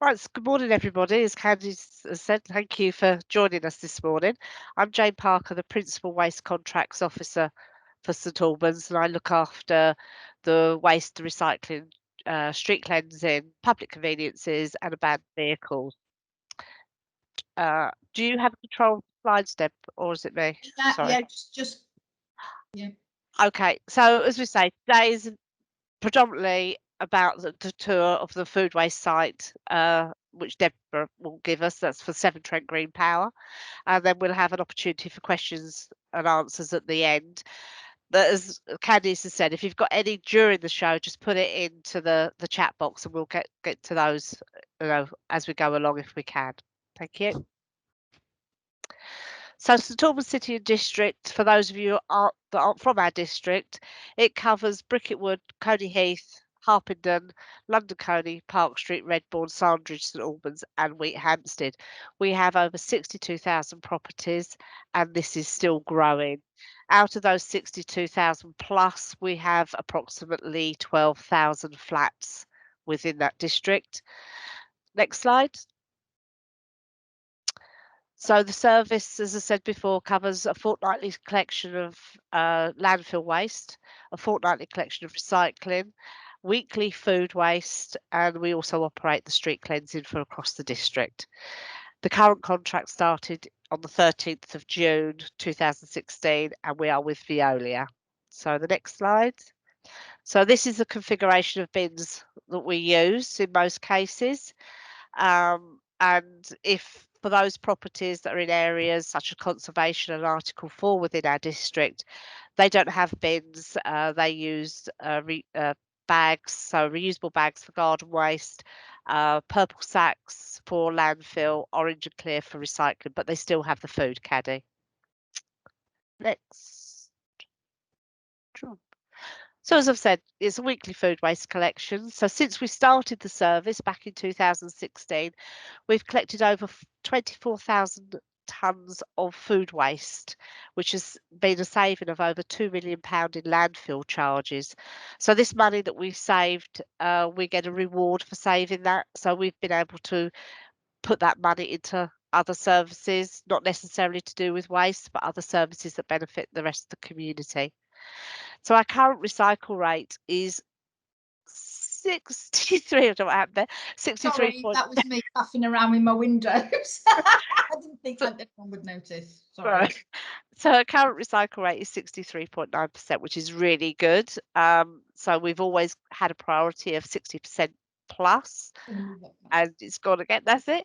Right, so good morning, everybody. As Candice has said, thank you for joining us this morning. I'm Jane Parker, the Principal Waste Contracts Officer for St Albans, and I look after the waste recycling, street cleansing, public conveniences, and abandoned vehicles. Do you have control of the slides, Deb, or is it me? Sorry. Yeah, just yeah. Okay, so as we say, today is predominantly about the tour of the food waste site, which Deborah will give us. That's for Severn Trent Green Power. And then we'll have an opportunity for questions and answers at the end. But as Candice has said, if you've got any during the show, just put it into the chat box and we'll get to those, as we go along if we can. Thank you. So St Albans City and District, for those of you that aren't from our district, it covers Bricketwood, Coney Heath, Harpenden, London Coney, Park Street, Redbourne, Sandridge, St Albans and Wheat Hampstead. We have over 62,000 properties and this is still growing. Out of those 62,000 plus, we have approximately 12,000 flats within that district. Next slide. So the service, as I said before, covers a fortnightly collection of landfill waste, a fortnightly collection of recycling, weekly food waste, and we also operate the street cleansing for across the district. The current contract started on the 13th of June 2016, and we are with Veolia. So the next slide. So this is the configuration of bins that we use in most cases. And if for those properties that are in areas such as conservation and Article 4 within our district, they don't have bins. They use bags, so reusable bags for garden waste, purple sacks for landfill, orange and clear for recycling, but they still have the food caddy. Next. So as I've said, it's a weekly food waste collection. So since we started the service back in 2016, we've collected over 24,000 tonnes of food waste, which has been a saving of over £2 million in landfill charges. So this money that we've saved, we get a reward for saving that. So we've been able to put that money into other services, not necessarily to do with waste, but other services that benefit the rest of the community. So our current recycle rate is 63. I don't know what happened there. 63. Sorry, that was me puffing around with my windows. I didn't think anyone would notice. Sorry. Right. So our current recycle rate is 63.9%, which is really good. So we've always had a priority of 60% plus, and it's gone again. That's it.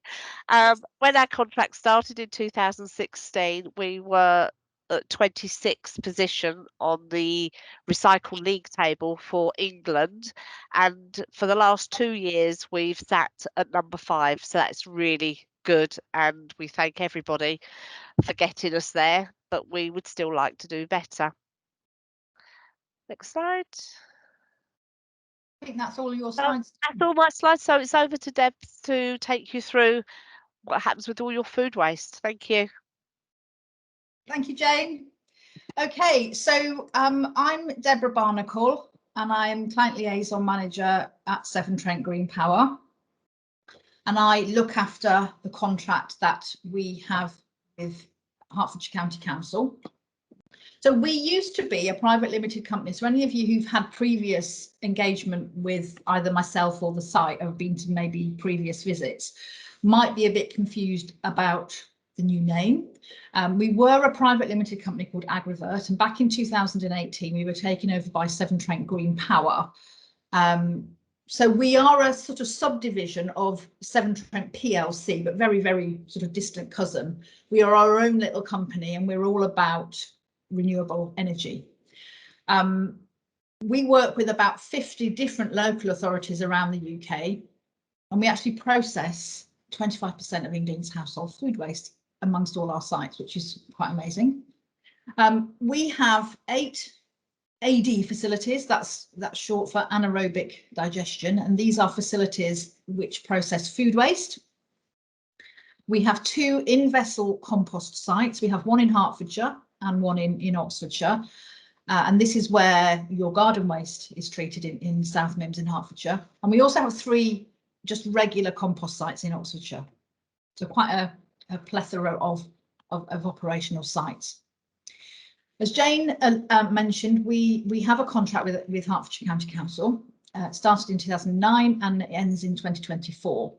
When our contract started in 2016, we were at 26th position on the Recycle League table for England, and for the last 2 years we've sat at number 5, so that's really good, and we thank everybody for getting us there, but we would still like to do better. Next slide. I think that's all your slides. That's all my slides, so it's over to Deb to take you through what happens with all your food waste. Thank you. Thank you, Jane. Okay, so I'm Deborah Barnacle and I am Client Liaison Manager at Severn Trent Green Power. And I look after the contract that we have with Hertfordshire County Council. So we used to be a private limited company. So any of you who've had previous engagement with either myself or the site, or been to maybe previous visits, might be a bit confused about the new name. We were a private limited company called Agrivert, and back in 2018 we were taken over by Severn Trent Green Power. So we are a sort of subdivision of Severn Trent PLC, but very, very sort of distant cousin. We are our own little company and we're all about renewable energy. We work with about 50 different local authorities around the UK, and we actually process 25% of England's household food waste amongst all our sites, which is quite amazing. We have 8 AD facilities, that's short for anaerobic digestion, and these are facilities which process food waste. We have 2 in-vessel compost sites. We have one in Hertfordshire and one in Oxfordshire, and this is where your garden waste is treated in South Mims in Hertfordshire. And we also have 3 just regular compost sites in Oxfordshire. So quite a plethora of operational sites. As Jane mentioned, we have a contract with Hertfordshire County Council. It started in 2009 and it ends in 2024.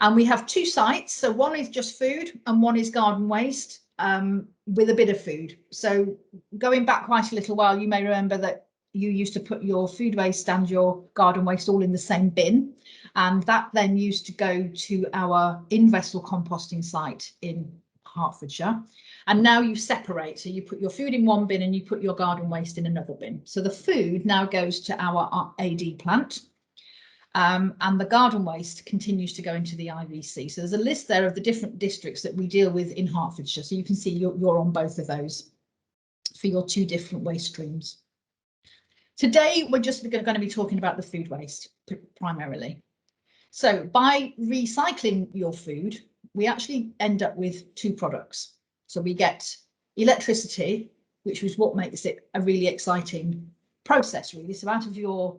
And we have 2 sites. So one is just food and one is garden waste with a bit of food. So going back quite a little while, you may remember that you used to put your food waste and your garden waste all in the same bin. And that then used to go to our in-vessel composting site in Hertfordshire. And now you separate. So you put your food in one bin and you put your garden waste in another bin. So the food now goes to our AD plant. And the garden waste continues to go into the IVC. So there's a list there of the different districts that we deal with in Hertfordshire. So you can see you're on both of those for your 2 different waste streams. Today, we're just going to be talking about the food waste primarily. So by recycling your food, we actually end up with 2 products. So we get electricity, which is what makes it a really exciting process, really. So out of your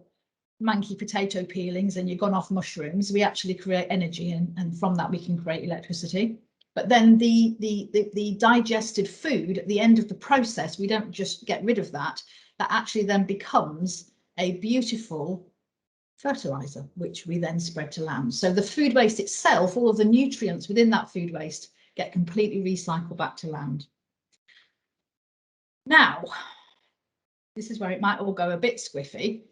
manky potato peelings and your gone off mushrooms, we actually create energy, and from that we can create electricity. But then the digested food at the end of the process, we don't just get rid of that. That actually then becomes a beautiful fertilizer, which we then spread to land. So the food waste itself, all of the nutrients within that food waste get completely recycled back to land. Now, this is where it might all go a bit squiffy.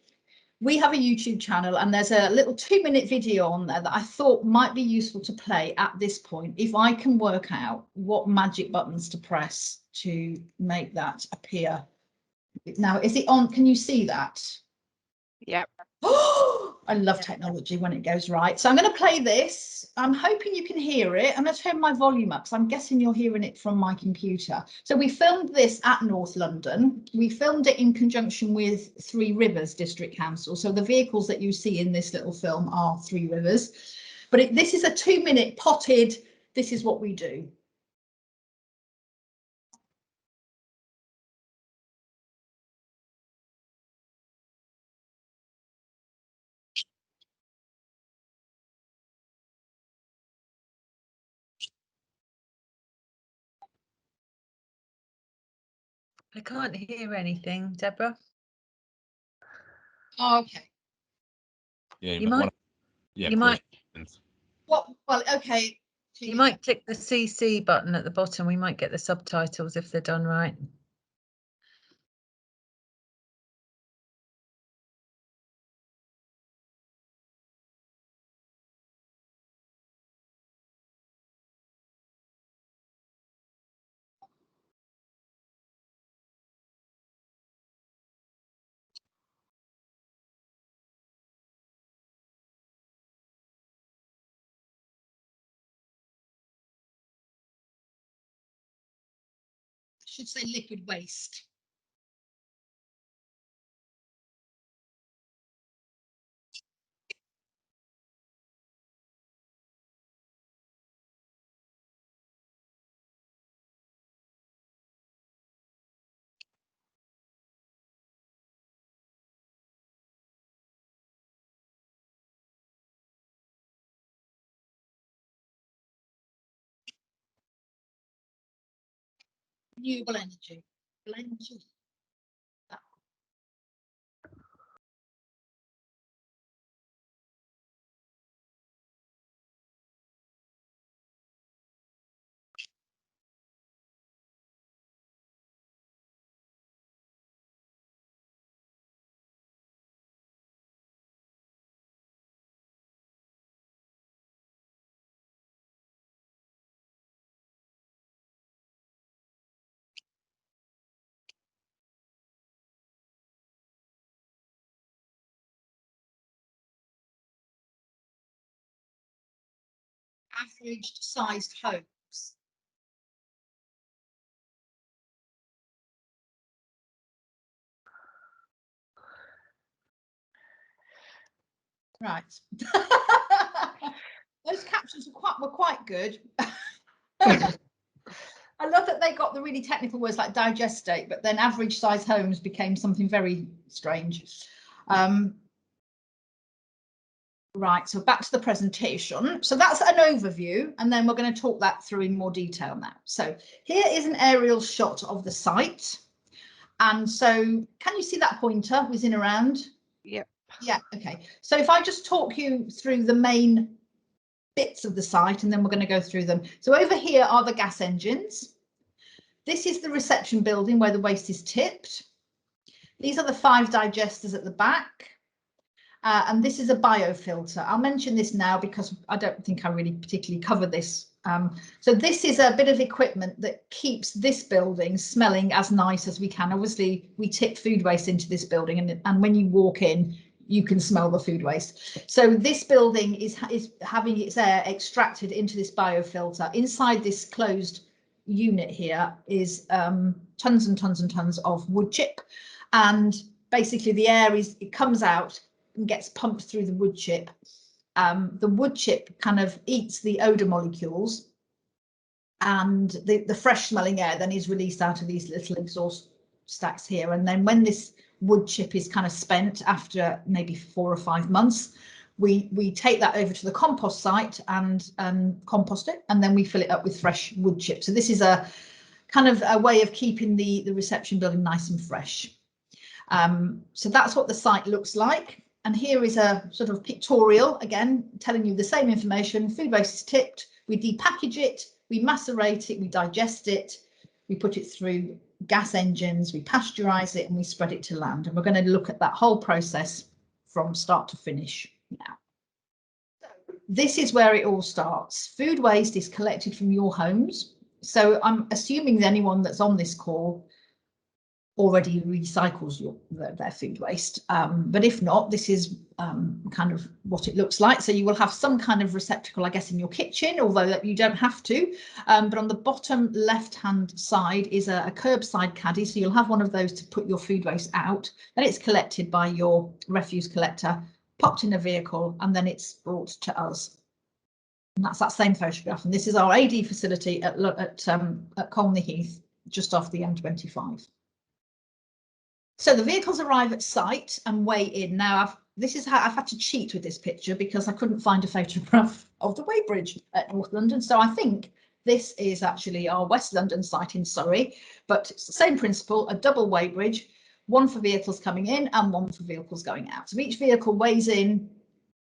We have a YouTube channel and there's a little 2-minute video on there that I thought might be useful to play at this point if I can work out what magic buttons to press to make that appear. Now, is it on? Can you see that? Yep. Oh, I love technology when it goes right. So I'm going to play this. I'm hoping you can hear it. I'm going to turn my volume up, so I'm guessing you're hearing it from my computer. So we filmed this at North London. We filmed it in conjunction with Three Rivers District Council. So the vehicles that you see in this little film are Three Rivers. But this is a 2-minute potted, this is what we do. I can't hear anything, Deborah. Oh, okay. Yeah, You might. Yeah, you might. Well, okay. You might click the CC button at the bottom. We might get the subtitles if they're done right. Should say liquid waste. Renewable energy. Average sized homes. Right. Those captions were quite good. I love that they got the really technical words like digestate, but then average size homes became something very strange. Right, so back to the presentation. So that's an overview, and then we're going to talk that through in more detail now. So here is an aerial shot of the site. And so can you see that pointer whizzing around? Yep. Yeah, okay. So if I just talk you through the main bits of the site, and then we're going to go through them. So over here are the gas engines. This is the reception building where the waste is tipped. These are the 5 digesters at the back. And this is a biofilter. I'll mention this now because I don't think I really particularly cover this. So this is a bit of equipment that keeps this building smelling as nice as we can. Obviously, we tip food waste into this building, and when you walk in, you can smell the food waste. So this building is having its air extracted into this biofilter. Inside this closed unit here is tons and tons and tons of wood chip, and basically the air it comes out and gets pumped through the wood chip. The wood chip kind of eats the odour molecules, and the fresh smelling air then is released out of these little exhaust stacks here. And then when this wood chip is kind of spent after maybe 4 or 5 months, we take that over to the compost site and compost it, and then we fill it up with fresh wood chip. So this is a kind of a way of keeping the reception building nice and fresh. So that's what the site looks like. And here is a sort of pictorial, again, telling you the same information. Food waste is tipped, we depackage it, we macerate it, we digest it, we put it through gas engines, we pasteurize it, and we spread it to land. And we're going to look at that whole process from start to finish now. So this is where it all starts. Food waste is collected from your homes. So I'm assuming that anyone that's on this call already recycles their food waste, but if not, this is kind of what it looks like. So you will have some kind of receptacle, I guess, in your kitchen, although you don't have to, but on the bottom left hand side is a curbside caddy, so you'll have one of those to put your food waste out. Then it's collected by your refuse collector, popped in a vehicle, and then it's brought to us. And that's that same photograph, and this is our AD facility at Colney Heath, just off the M25. So the vehicles arrive at site and weigh in. Now, this is how I've had to cheat with this picture because I couldn't find a photograph of the weighbridge at North London. So I think this is actually our West London site in Surrey, but it's the same principle, a double weighbridge, one for vehicles coming in and one for vehicles going out. So each vehicle weighs in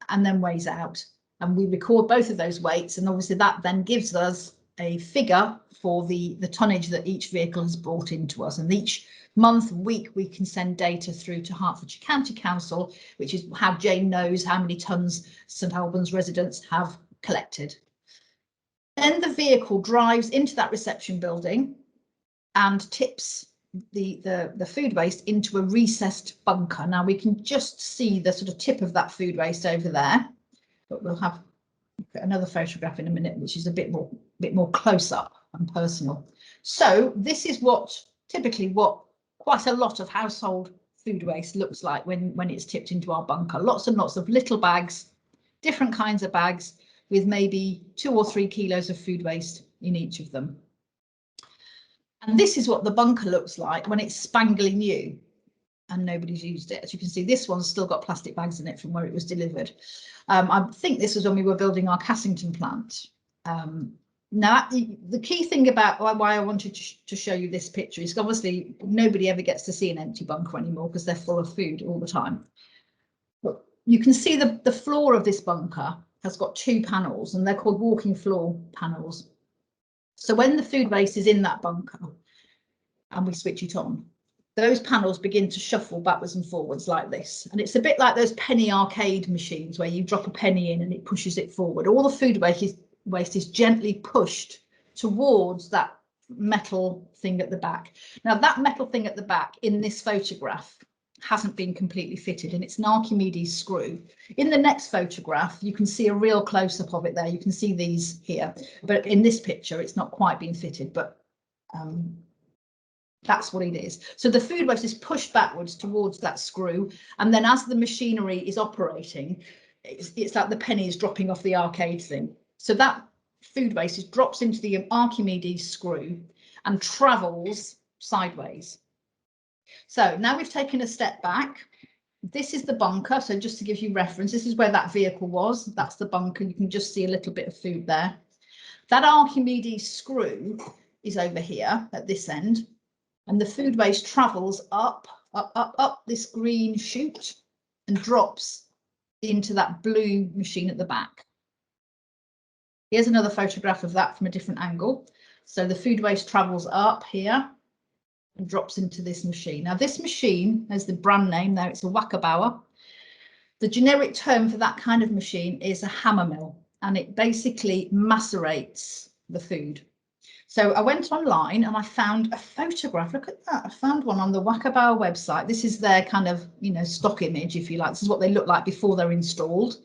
and then weighs out, and we record both of those weights. And obviously that then gives us a figure for the tonnage that each vehicle has brought into us. And each month, week, we can send data through to Hertfordshire County Council, which is how Jane knows how many tonnes St Albans residents have collected. Then the vehicle drives into that reception building and tips the food waste into a recessed bunker. Now we can just see the sort of tip of that food waste over there, but we'll have another photograph in a minute, which is a bit more close up and personal. So this is typically what quite a lot of household food waste looks like when it's tipped into our bunker. Lots and lots of little bags, different kinds of bags, with maybe 2 or 3 kilos of food waste in each of them. And this is what the bunker looks like when it's spangly new and nobody's used it. As you can see, this one's still got plastic bags in it from where it was delivered. I think this was when we were building our Cassington plant. Now, the key thing about why I wanted to show you this picture is obviously nobody ever gets to see an empty bunker anymore because they're full of food all the time. But you can see the floor of this bunker has got 2 panels, and they're called walking floor panels. So when the food waste is in that bunker and we switch it on, those panels begin to shuffle backwards and forwards like this. And it's a bit like those penny arcade machines where you drop a penny in and it pushes it forward. All the food waste is gently pushed towards that metal thing at the back. Now that metal thing at the back in this photograph hasn't been completely fitted, and it's an Archimedes screw. In the next photograph you can see a real close-up of it there. You can see these here, but in this picture it's not quite been fitted, but that's what it is. So the food waste is pushed backwards towards that screw, and then as the machinery is operating, it's like the pennies dropping off the arcade thing. So that food waste drops into the Archimedes screw and travels sideways. So now we've taken a step back. this is the bunker. So just to give you reference, this is where that vehicle was. That's the bunker. You can just see a little bit of food there. That Archimedes screw is over here at this end, and the food waste travels up this green chute and drops into that blue machine at the back. Here's another photograph of that from a different angle. So the food waste travels up here and drops into this machine. Now this machine has the brand name there, it's a Wackerbauer. The generic term for that kind of machine is a hammer mill, and it basically macerates the food. So I went online and I found a photograph. Look at that. I found one on the Wackerbauer website. This is their kind of, you know, stock image, if you like. This is what they look like before they're installed.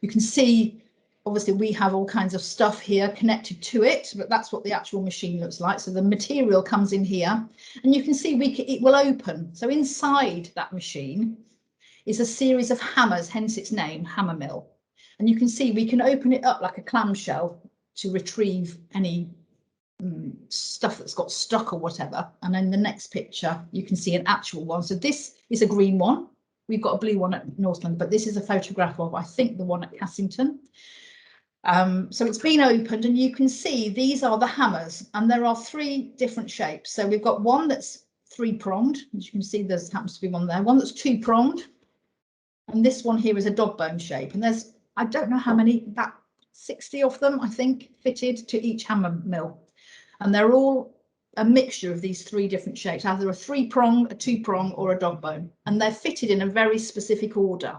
You can see, obviously, we have all kinds of stuff here connected to it, but that's what the actual machine looks like. So the material comes in here, and you can see it will open. So inside that machine is a series of hammers, hence its name, hammer mill. And you can see we can open it up like a clamshell to retrieve any stuff that's got stuck or whatever. And then the next picture, you can see an actual one. So this is a green one. We've got a blue one at Northland, but this is a photograph of, I think, the one at Cassington. So it's been opened, and you can see these are the hammers, and there are 3 different shapes. So we've got one that's 3-pronged, as you can see, there's happens to be one there, one that's 2-pronged, and this one here is a dog bone shape. And there's, I don't know how many, about 60 of them, I think, fitted to each hammer mill. And they're all a mixture of these 3 different shapes, either a 3-prong, a 2-prong, or a dog bone. And they're fitted in a very specific order.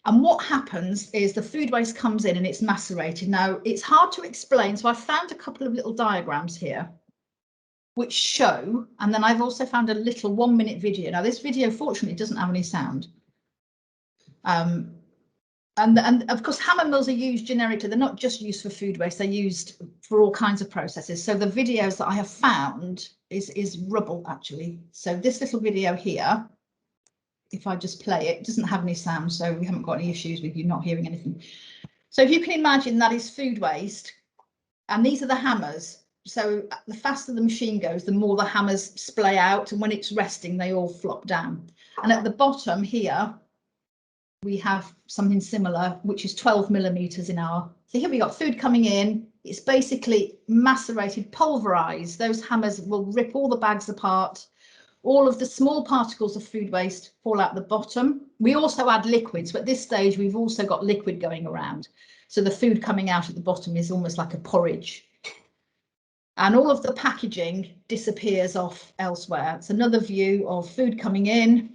And what happens is the food waste comes in and it's macerated. Now, it's hard to explain, so I found a couple of little diagrams here which show, and then I've also found a little 1-minute video. Now, this video, fortunately, doesn't have any sound. And of course, hammer mills are used generically. They're not just used for food waste, they're used for all kinds of processes. So the videos that I have found is rubble, actually. So this little video here, if I just play it, doesn't have any sound, so we haven't got any issues with you not hearing anything. So if you can imagine, that is food waste, and these are the hammers. So the faster the machine goes, the more the hammers splay out, and when it's resting, they all flop down. And at the bottom here, we have something similar, which is 12 millimeters in our. So here we got food coming in. It's basically macerated, pulverized. Those hammers will rip all the bags apart. All of the small particles of food waste fall out the bottom. We also add liquids, but at this stage we've also got liquid going around. So the food coming out at the bottom is almost like a porridge. And all of the packaging disappears off elsewhere. It's another view of food coming in,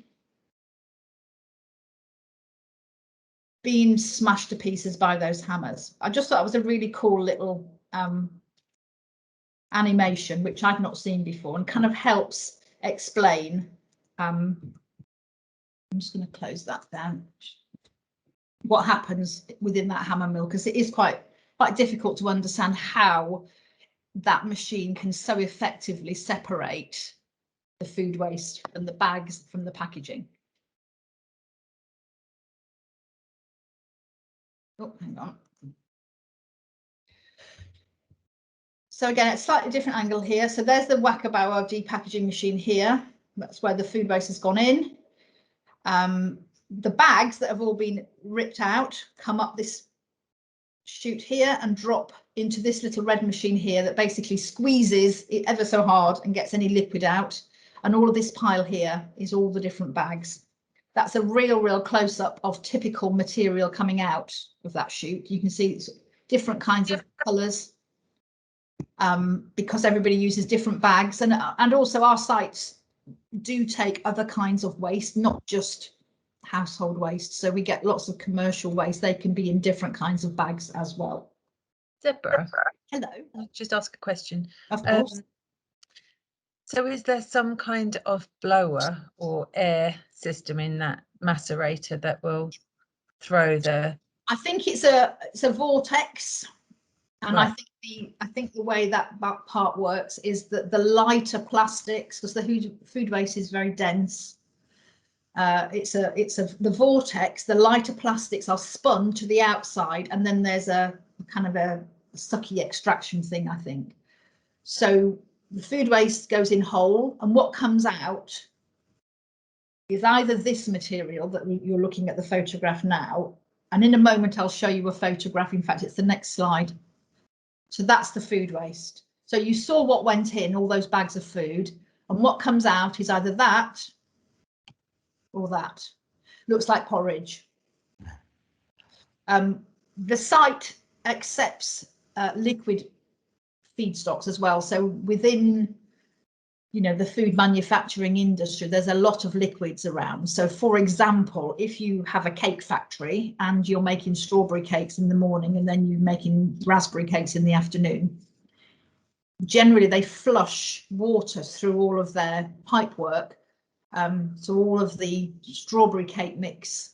being smashed to pieces by those hammers. I just thought it was a really cool little animation, which I've not seen before, and kind of helps explain. I'm just going to close that down. What happens within that hammer mill, because it is quite difficult to understand how that machine can so effectively separate the food waste and the bags from the packaging. Oh, hang on. So again, it's a slightly different angle here. So there's the Wackerbauer depackaging machine here. That's where the food waste has gone in. The bags that have all been ripped out come up this chute here and drop into this little red machine here that basically squeezes it ever so hard and gets any liquid out. And all of this pile here is all the different bags. That's a real close-up of typical material coming out of that chute. You can see it's different kinds of colours because everybody uses different bags, and also our sites do take other kinds of waste, not just household waste. So we get lots of commercial waste. They can be in different kinds of bags as well. Deborah, hello. I'll just ask a question. Of course. So is there some kind of blower or air system in that macerator that will throw the? I think it's a vortex, and Right. I think the way that part works is that the lighter plastics, because the food waste is very dense, the vortex, the lighter plastics are spun to the outside, and then there's a kind of a sucky extraction thing, I think. So the food waste goes in whole, and what comes out is either this material that you're looking at the photograph now, and in a moment I'll show you a photograph. In fact, it's the next slide. So that's the food waste. So you saw what went in, all those bags of food, and what comes out is either that or that. Looks like porridge. The site accepts liquid feedstocks as well. So within, you know, the food manufacturing industry, there's a lot of liquids around. So for example, if you have a cake factory and you're making strawberry cakes in the morning and then you're making raspberry cakes in the afternoon, generally they flush water through all of their pipe work. So all of the strawberry cake mix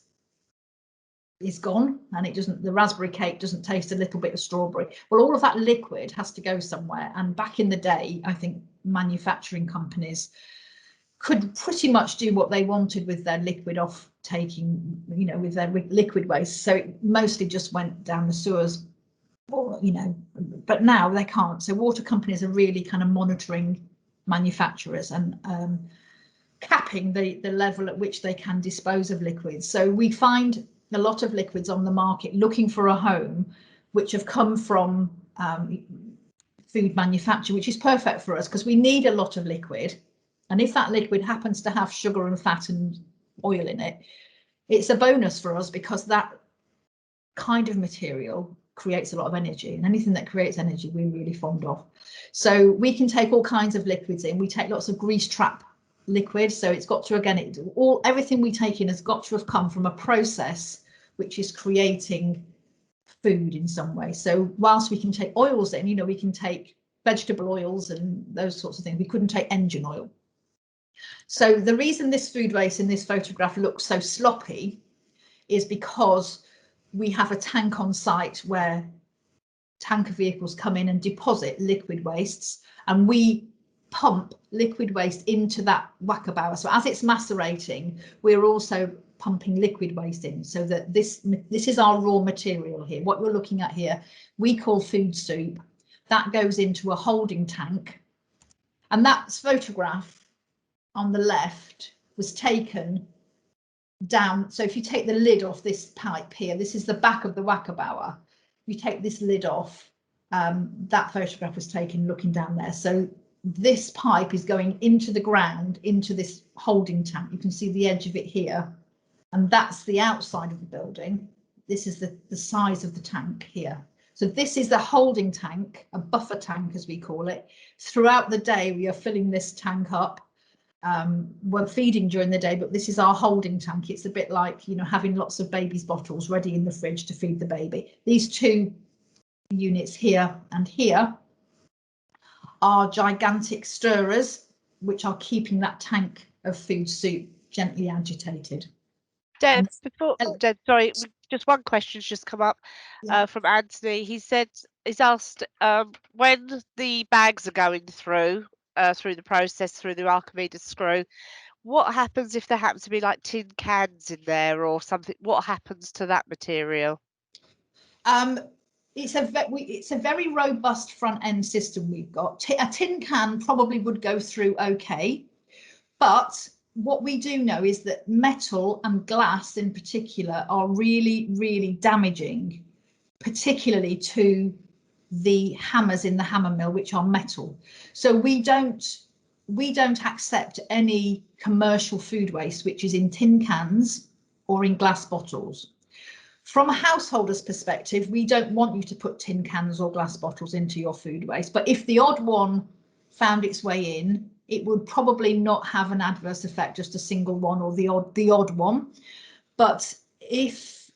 is gone, and it doesn't, the raspberry cake doesn't taste a little bit of strawberry. Well, all of that liquid has to go somewhere, and back in the day, I think manufacturing companies could pretty much do what they wanted with their liquid off taking, you know, with their liquid waste. So it mostly just went down the sewers, or, you know, but now they can't. So water companies are really kind of monitoring manufacturers and capping the level at which they can dispose of liquids. So we find a lot of liquids on the market looking for a home, which have come from food manufacture, which is perfect for us because we need a lot of liquid. And if that liquid happens to have sugar and fat and oil in it, it's a bonus for us because that kind of material creates a lot of energy, and anything that creates energy we're really fond of. So we can take all kinds of liquids in. We take lots of grease trap liquid, so it's got to, again, everything we take in has got to have come from a process which is creating food in some way. So whilst we can take oils in, you know, we can take vegetable oils and those sorts of things, we couldn't take engine oil. So the reason this food waste in this photograph looks so sloppy is because we have a tank on site where tanker vehicles come in and deposit liquid wastes, and we pump liquid waste into that wackerbower. So as it's macerating, we're also pumping liquid waste in, so that this is our raw material here. What you're looking at here, we call food soup. That goes into a holding tank, and that photograph on the left was taken down. So if you take the lid off this pipe here, this is the back of the wackerbower. You take this lid off, that photograph was taken looking down there. So this pipe is going into the ground, into this holding tank. You can see the edge of it here, and that's the outside of the building. This is the size of the tank here. So this is the holding tank, a buffer tank as we call it. Throughout the day we are filling this tank up. We're feeding during the day, but this is our holding tank. It's a bit like, you know, having lots of baby's bottles ready in the fridge to feed the baby. These two units here and here are gigantic stirrers, which are keeping that tank of food soup gently agitated. Deb, Deb, sorry, just one question's just come up from Anthony. He said, he's asked when the bags are going through the process, through the Archimedes screw, what happens if there happens to be like tin cans in there or something? What happens to that material? It's a very robust front end system we've got. A tin can probably would go through okay, but what we do know is that metal and glass in particular are really, really damaging, particularly to the hammers in the hammer mill, which are metal. So we don't accept any commercial food waste which is in tin cans or in glass bottles. From a householder's perspective, we don't want you to put tin cans or glass bottles into your food waste, but if the odd one found its way in, it would probably not have an adverse effect, just a single one or the odd one. But if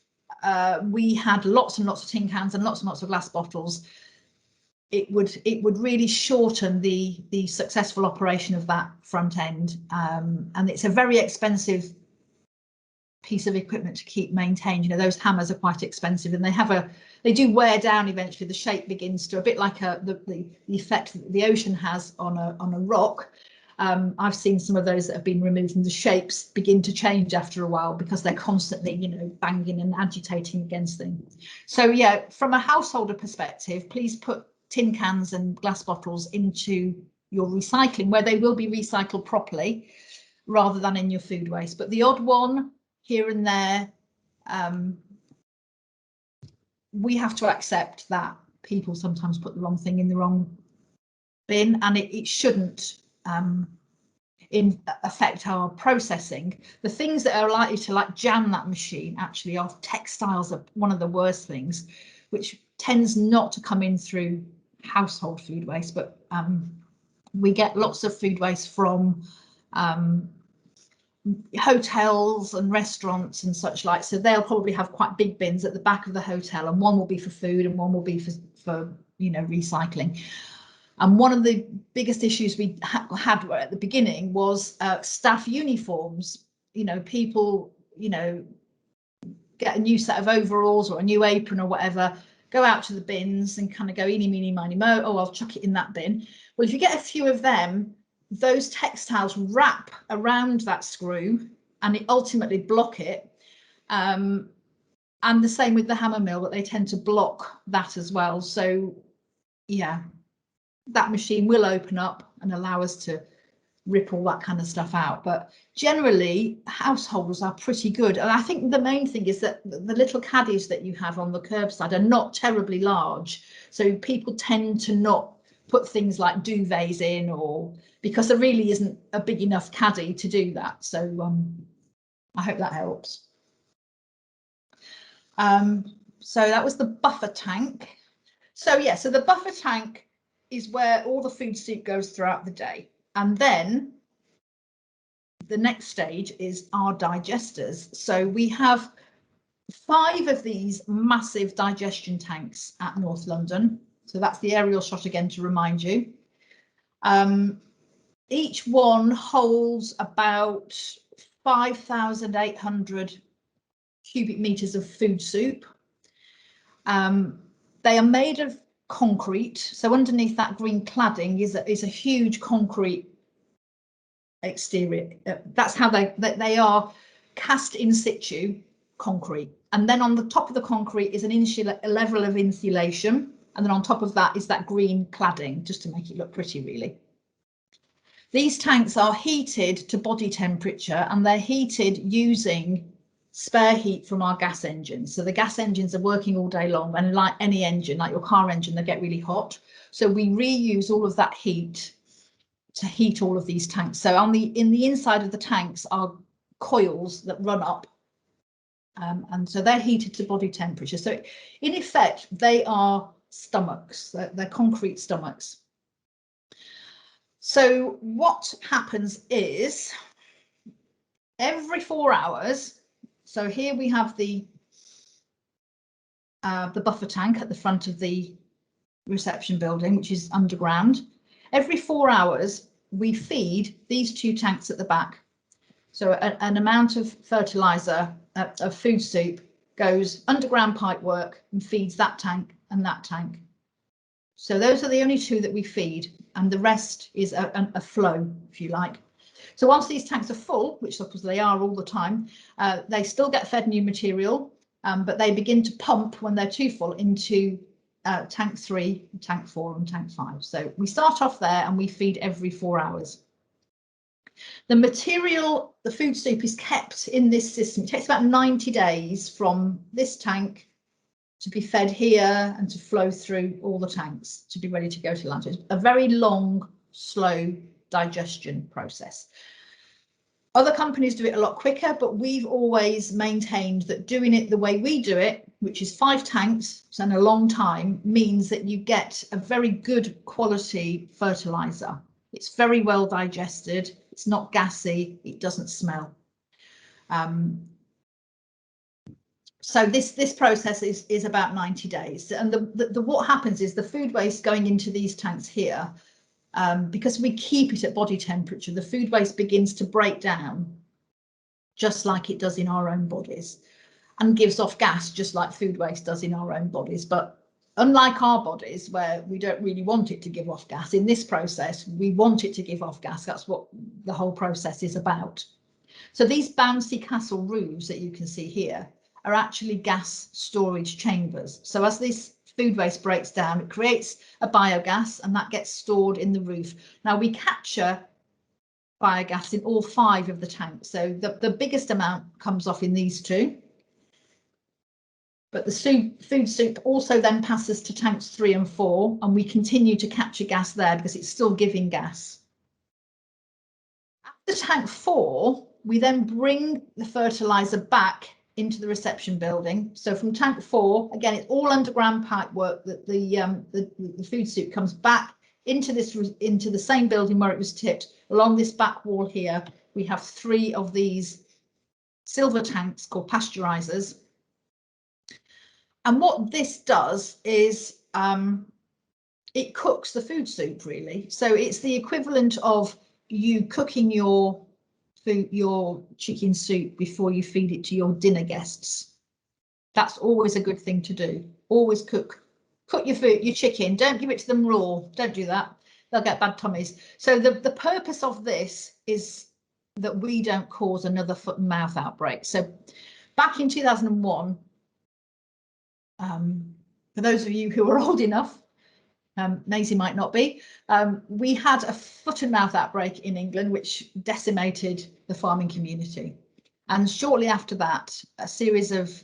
we had lots and lots of tin cans and lots of glass bottles, it would really shorten the successful operation of that front end, and it's a very expensive piece of equipment to keep maintained. You know, those hammers are quite expensive, and they do wear down eventually. The shape begins to, a bit like the effect that the ocean has on a rock. I've seen some of those that have been removed, and the shapes begin to change after a while because they're constantly, you know, banging and agitating against things. So yeah, from a householder perspective, please put tin cans and glass bottles into your recycling, where they will be recycled properly. rather than in your food waste. But the odd one here and there, we have to accept that people sometimes put the wrong thing in the wrong bin, and it shouldn't affect our processing. The things that are likely to like jam that machine actually are textiles, are one of the worst things, which tends not to come in through household food waste, but we get lots of food waste from hotels and restaurants and such like, so they'll probably have quite big bins at the back of the hotel, and one will be for food and one will be for you know, recycling. And one of the biggest issues we had at the beginning was staff uniforms. You know, people, you know, get a new set of overalls or a new apron or whatever, go out to the bins and kind of go eeny, meeny, miny, mo, oh, I'll chuck it in that bin. Well, if you get a few of them, those textiles wrap around that screw and it ultimately block it. And the same with the hammer mill, that they tend to block that as well. So yeah, that machine will open up and allow us to rip all that kind of stuff out. But generally, households are pretty good. And I think the main thing is that the little caddies that you have on the curbside are not terribly large. So people tend to not put things like duvets in, or because there really isn't a big enough caddy to do that. So I hope that helps. So that was the buffer tank. So yeah, so the buffer tank is where all the food soup goes throughout the day. And then the next stage is our digesters. So we have 5 of these massive digestion tanks at North London. So that's the aerial shot again to remind you. Each one holds about 5,800 cubic meters of food soup. They are made of concrete. So underneath that green cladding is a huge concrete exterior. That's how they are cast in situ concrete. And then on the top of the concrete is a level of insulation. And then on top of that is that green cladding, just to make it look pretty, really. These tanks are heated to body temperature, and they're heated using spare heat from our gas engines. So the gas engines are working all day long, and like any engine, like your car engine, they get really hot. So we reuse all of that heat to heat all of these tanks. So in the inside of the tanks are coils that run up, and so they're heated to body temperature. So in effect, they are stomachs. They're concrete stomachs. So what happens is every 4 hours, so here we have the buffer tank at the front of the reception building, which is underground. Every 4 hours, we feed these 2 tanks at the back. So an amount of fertilizer, of food soup, goes underground pipe work and feeds that tank and that tank. So those are the only 2 that we feed, and the rest is a flow, if you like. So once these tanks are full, which of course they are all the time, they still get fed new material, but they begin to pump when they're too full into tank 3, tank 4 and tank 5. So we start off there and we feed every 4 hours. The material, the food soup, is kept in this system. It takes about 90 days from this tank to be fed here and to flow through all the tanks to be ready to go to land. It's a very long, slow digestion process. Other companies do it a lot quicker, but we've always maintained that doing it the way we do it, which is 5 tanks and a long time, means that you get a very good quality fertilizer. It's very well digested, it's not gassy, it doesn't smell. So this process is about 90 days. And what happens is the food waste going into these tanks here, because we keep it at body temperature, the food waste begins to break down just like it does in our own bodies, and gives off gas just like food waste does in our own bodies. But unlike our bodies, where we don't really want it to give off gas, in this process we want it to give off gas. That's what the whole process is about. So these bouncy castle roofs that you can see here are actually gas storage chambers. So as this food waste breaks down, it creates a biogas, and that gets stored in the roof. Now we capture biogas in all 5 of the tanks. So the biggest amount comes off in these 2. But the food soup also then passes to tanks 3 and 4, and we continue to capture gas there because it's still giving gas. After tank 4, we then bring the fertilizer back into the reception building. So from tank 4, again, it's all underground pipe work that the food soup comes back into the same building where it was tipped. Along this back wall here, we have 3 of these silver tanks called pasteurizers. And what this does is it cooks the food soup, really. So it's the equivalent of you cooking your chicken soup before you feed it to your dinner guests. That's always a good thing to do. Always cook your food, your chicken. Don't give it to them raw. Don't do that. They'll get bad tummies. So the purpose of this is that we don't cause another foot and mouth outbreak. So back in 2001, for those of you who are old enough, Maisie might not be, we had a foot and mouth outbreak in England, which decimated the farming community. And shortly after that, a series of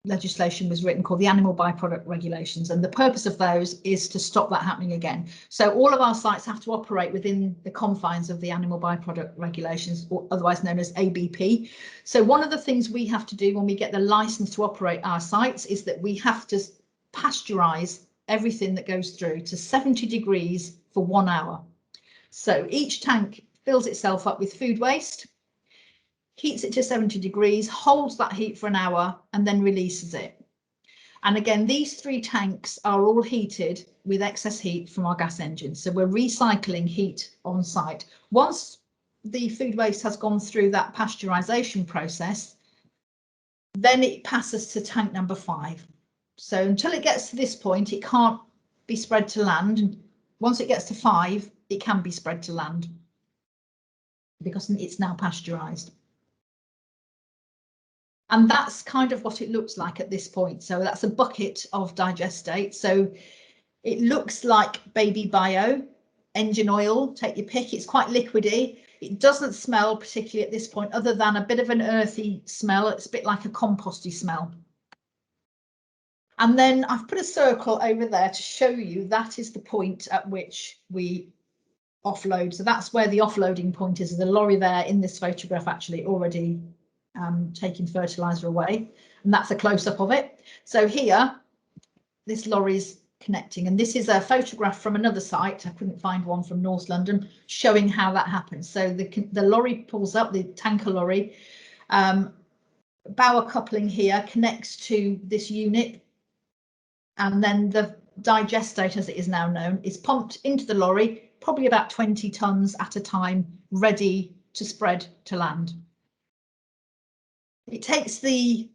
legislation was written called the Animal Byproduct Regulations. And the purpose of those is to stop that happening again. So all of our sites have to operate within the confines of the Animal Byproduct Regulations, or otherwise known as ABP. So one of the things we have to do when we get the license to operate our sites is that we have to pasteurize everything that goes through to 70 degrees for 1 hour. So each tank fills itself up with food waste, heats it to 70 degrees, holds that heat for an hour, and then releases it. And again, these 3 tanks are all heated with excess heat from our gas engines. So we're recycling heat on site. Once the food waste has gone through that pasteurization process, then it passes to tank number 5. So until it gets to this point, it can't be spread to land. Once it gets to 5, it can be spread to land because it's now pasteurized. And that's kind of what it looks like at this point. So that's a bucket of Digestate. So it looks like baby bio, engine oil, take your pick. It's quite liquidy. It doesn't smell particularly at this point, other than a bit of an earthy smell. It's a bit like a composty smell. And then I've put a circle over there to show you that is the point at which we offload. So that's where the offloading point is. The lorry there in this photograph actually already taking fertilizer away, and that's a close-up of it. So here, this lorry's connecting, and this is a photograph from another site. I couldn't find one from North London showing how that happens. So the lorry pulls up, the tanker lorry, bower coupling here connects to this unit, and then the Digestate, as it is now known, is pumped into the lorry, probably about 20 tons at a time, ready to spread to land. It takes the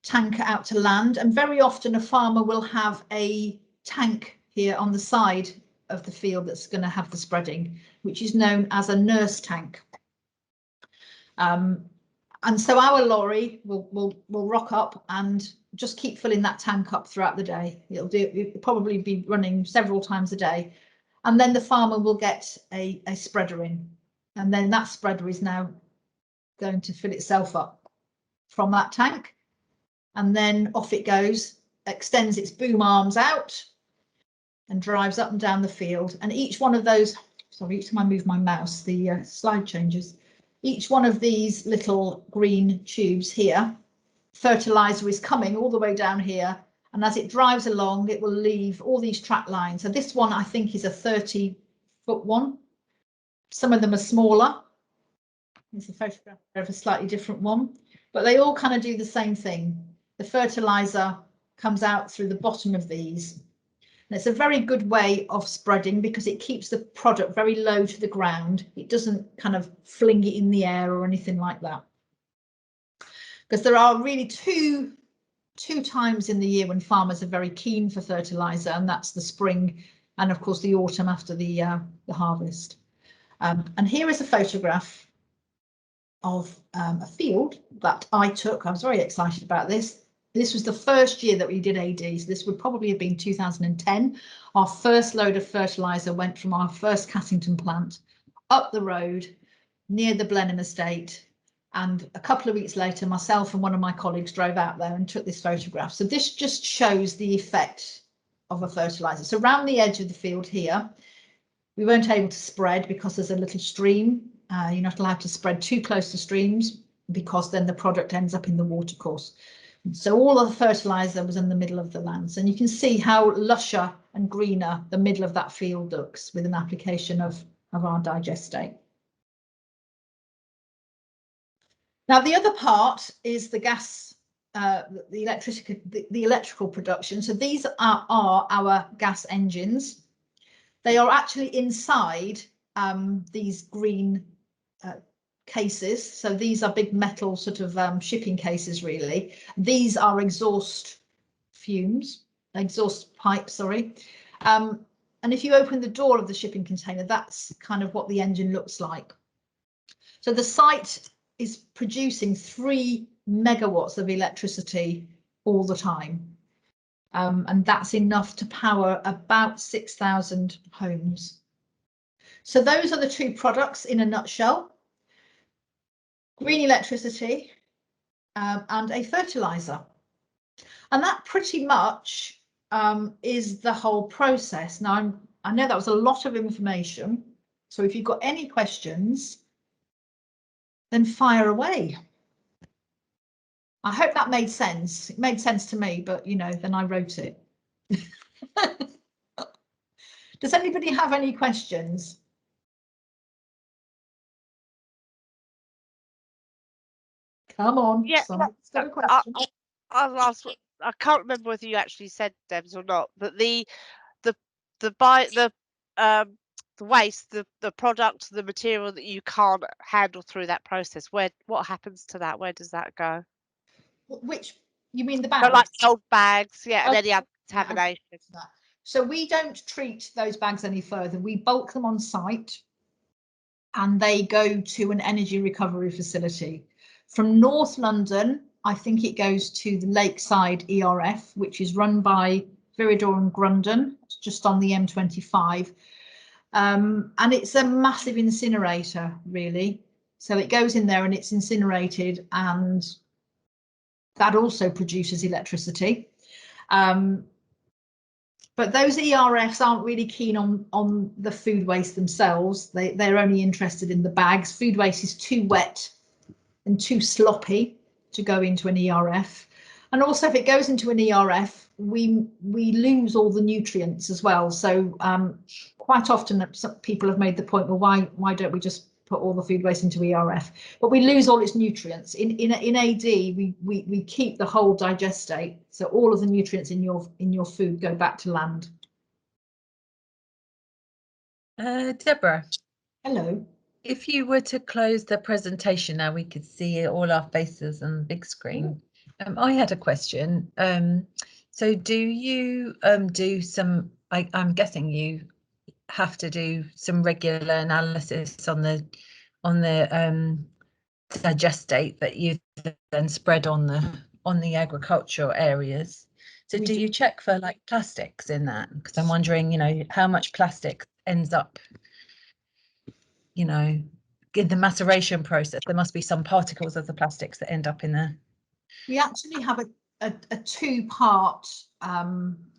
tanker out to land, and very often a farmer will have a tank here on the side of the field that's going to have the spreading, which is known as a nurse tank. And so our lorry will rock up and just keep filling that tank up throughout the day. It'll probably be running several times a day, and then the farmer will get a spreader in, and then that spreader is now going to fill itself up from that tank, and then off it goes, extends its boom arms out and drives up and down the field. And each one of those, sorry, each time I move my mouse, the slide changes. Each one of these little green tubes here, fertilizer is coming all the way down here, and as it drives along, it will leave all these track lines. So this one I think is a 30-foot one. Some of them are smaller. There's a photograph of a slightly different one, but they all kind of do the same thing. The fertilizer comes out through the bottom of these, and it's a very good way of spreading because it keeps the product very low to the ground. It doesn't kind of fling it in the air or anything like that, because there are really two times in the year when farmers are very keen for fertilizer, and that's the spring and of course the autumn after the harvest. And here is a photograph of a field that I took. I was very excited about this. This was the first year that we did AD, so this would probably have been 2010. Our first load of fertilizer went from our first Cassington plant up the road near the Blenheim estate. And a couple of weeks later, myself and one of my colleagues drove out there and took this photograph. So this just shows the effect of a fertilizer. So around the edge of the field here, we weren't able to spread because there's a little stream. You're not allowed to spread too close to streams because then the product ends up in the watercourse. So all of the fertilizer was in the middle of the lands, and you can see how lusher and greener the middle of that field looks with an application of our Digestate. Now the other part is the gas, the electrical production. So these are our gas engines. They are actually inside these green cases. So these are big metal sort of shipping cases, really. These are exhaust pipes, sorry. And if you open the door of the shipping container, that's kind of what the engine looks like. So the site is producing 3 megawatts of electricity all the time. And that's enough to power about 6,000 homes. So those are the two products in a nutshell. Green electricity and a fertilizer. And that pretty much is the whole process. Now, I know that was a lot of information. So if you've got any questions, then fire away. I hope that made sense. It made sense to me, but you know, then I wrote it. Does anybody have any questions? Come on. Yeah, Somebody's got a question. I'll ask. I can't remember whether you actually said, Debs, or not, but the waste, the product, the material that you can't handle through that process, what happens to that? Where does that go? Which, you mean the So bags? like old bags, yeah, and Oh, any other contamination. So we don't treat those bags any further. We bulk them on site and they go to an energy recovery facility. From North London, I think it goes to the Lakeside ERF, which is run by Viridor and Grundon. It's just on the M25. And it's a massive incinerator, really. So it goes in there and it's incinerated, and that also produces electricity. But those ERFs aren't really keen on the food waste themselves. They're only interested in the bags. Food waste is too wet and too sloppy to go into an ERF. And also, if it goes into an ERF, we lose all the nutrients as well. So quite often some people have made the point, well, why don't we just put all the food waste into ERF? But we lose all its nutrients. In AD, we keep the whole digestate, so all of the nutrients in your food go back to land. Deborah. Hello. If you were to close the presentation now, we could see all our faces on the big screen. I had a question. So do you do some, I'm guessing you have to do some regular analysis on the digestate that you then spread on the agricultural areas. So do you check for like plastics in that? Because I'm wondering, you know, how much plastic ends up, you know, in the maceration process. There must be some particles of the plastics that end up in there. We actually have a two-part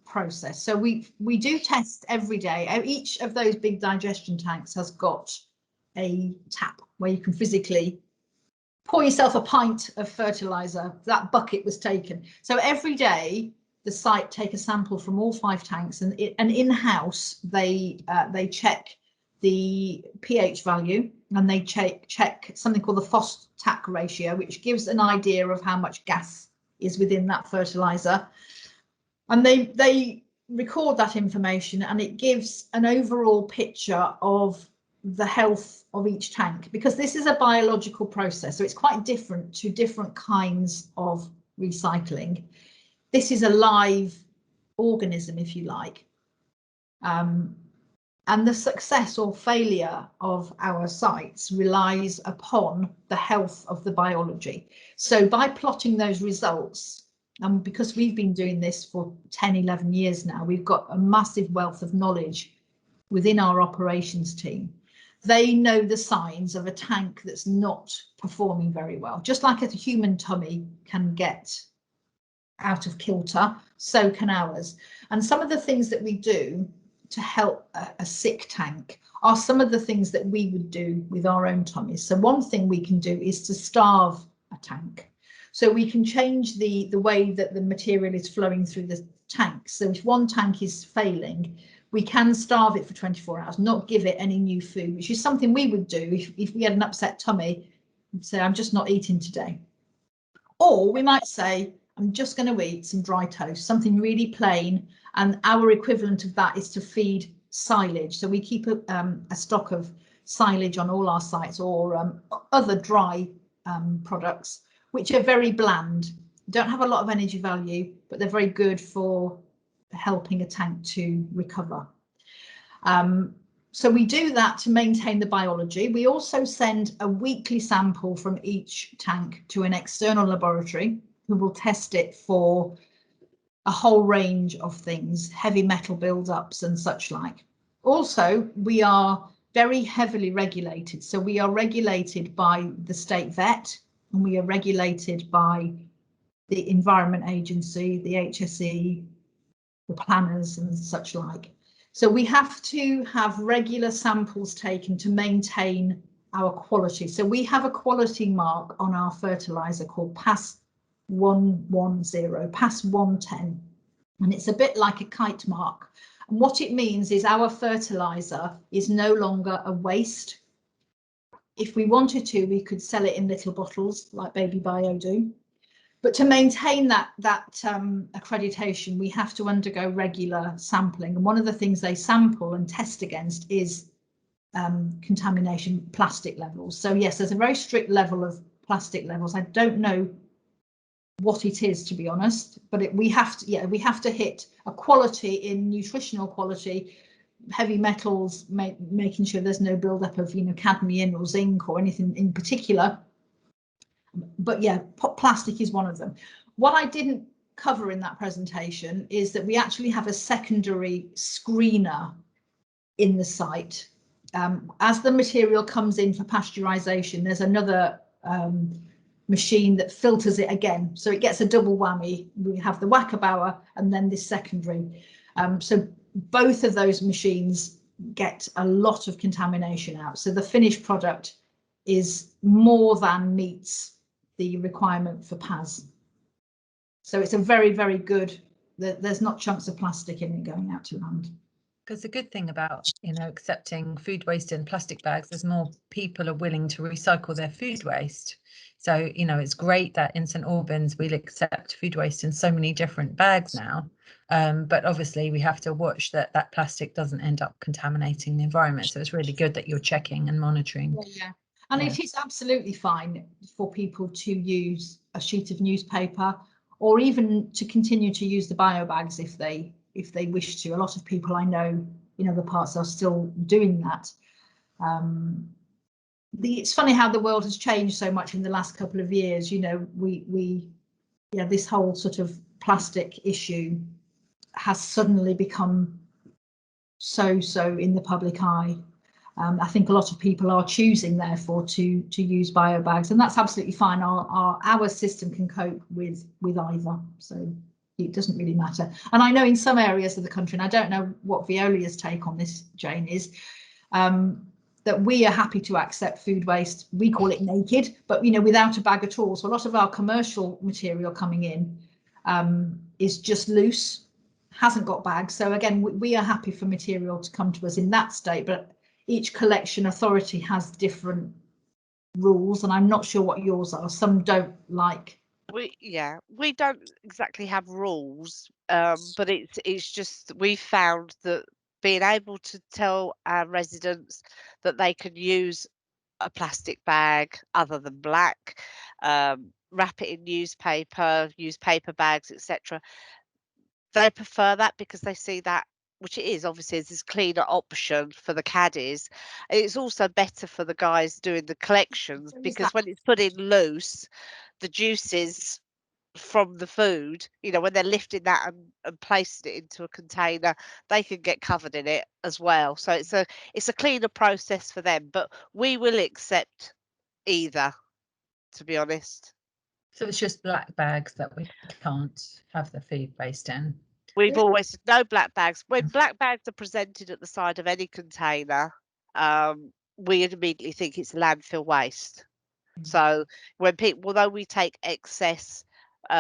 process. So we do test every day. Each of those big digestion tanks has got a tap where you can physically pour yourself a pint of fertilizer. That bucket was taken. So every day the site take a sample from all 5 tanks, and in-house they check the pH value, and they check something called the Phos-TAC ratio, which gives an idea of how much gas is within that fertilizer. And they record that information, and it gives an overall picture of the health of each tank, because this is a biological process, so it's quite different to different kinds of recycling. This is a live organism, if you like. And the success or failure of our sites relies upon the health of the biology. So by plotting those results, and because we've been doing this for 10, 11 years now, we've got a massive wealth of knowledge within our operations team they know the signs of a tank that's not performing very well. Just like a human tummy can get out of kilter, so can ours. And some of the things that we do to help a sick tank are some of the things that we would do with our own tummies. So one thing we can do is to starve a tank. So we can change the way that the material is flowing through the tank. So if one tank is failing, we can starve it for 24 hours, not give it any new food, which is something we would do if we had an upset tummy. We'd say, I'm just not eating today. Or we might say, I'm just going to eat some dry toast, something really plain. And our equivalent of that is to feed silage. So we keep a stock of silage on all our sites, or other dry products, which are very bland, don't have a lot of energy value, but they're very good for helping a tank to recover. So we do that to maintain the biology. We also send a weekly sample from each tank to an external laboratory who will test it for a whole range of things, heavy metal buildups and such like. Also, we are very heavily regulated. So we are regulated by the state vet, and we are regulated by the Environment Agency, the HSE, the planners and such like. So we have to have regular samples taken to maintain our quality. So we have a quality mark on our fertilizer called PAS 110, PAS 110, and it's a bit like a kite mark. And what it means is our fertilizer is no longer a waste. If we wanted to, we could sell it in little bottles like Baby Bio do. But to maintain that accreditation, we have to undergo regular sampling. And one of the things they sample and test against is contamination, plastic levels. So yes, there's a very strict level of plastic levels. I don't know what it is, to be honest, but we have to hit a quality in nutritional quality, heavy metals, making sure there's no buildup of cadmium or zinc or anything in particular. But yeah, plastic is one of them. What I didn't cover in that presentation is that we actually have a secondary screener in the site. As the material comes in for pasteurization, there's another machine that filters it again. So it gets a double whammy. We have the Wackerbauer and then this secondary. So both of those machines get a lot of contamination out. So the finished product is more than meets the requirement for PAS. So it's a very, very good, there's not chunks of plastic in it going out to land. Because the good thing about, accepting food waste in plastic bags is more people are willing to recycle their food waste. So, it's great that in St Albans we'll accept food waste in so many different bags now. But obviously we have to watch that plastic doesn't end up contaminating the environment. So it's really good that you're checking and monitoring. Yeah. And it is absolutely fine for people to use a sheet of newspaper, or even to continue to use the bio bags if they wish to. A lot of people I know in other parts are still doing that. It's funny how the world has changed so much in the last couple of years. This whole sort of plastic issue has suddenly become so in the public eye. I think a lot of people are choosing, therefore, to use bio bags, and that's absolutely fine. Our system can cope with either, so it doesn't really matter. And I know in some areas of the country, and I don't know what Veolia's take on this, Jane, is that we are happy to accept food waste. We call it naked, but without a bag at all. So a lot of our commercial material coming in is just loose, hasn't got bags. So again, we are happy for material to come to us in that state, but each collection authority has different rules, and I'm not sure what yours are. Some don't like. We don't exactly have rules, but it's just we found that being able to tell our residents that they can use a plastic bag other than black, wrap it in newspaper, use paper bags, etc. They prefer that because they see that, which it is obviously, is this cleaner option for the caddies. It's also better for the guys doing the collections, because when it's put in loose, the juices from the food, you know, when they're lifting that and placing it into a container, they can get covered in it as well. So it's a cleaner process for them, but we will accept either, to be honest. So it's just black bags that we can't have the food waste in. We've always no black bags. When black bags are presented at the side of any container, we immediately think it's landfill waste. So when people, although we take excess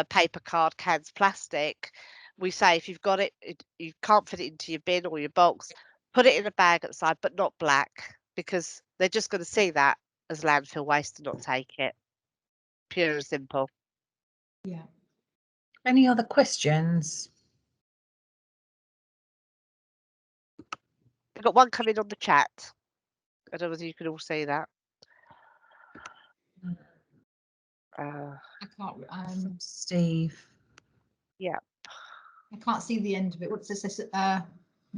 paper, card, cans, plastic, we say if you've got it, you can't fit it into your bin or your box, put it in a bag at the side, but not black, because they're just going to see that as landfill waste and not take it. Pure and simple. Yeah. Any other questions? I've got one coming on the chat. I don't know whether you can all see that. I can't. Steve. Yeah. I can't see the end of it. What's this? No,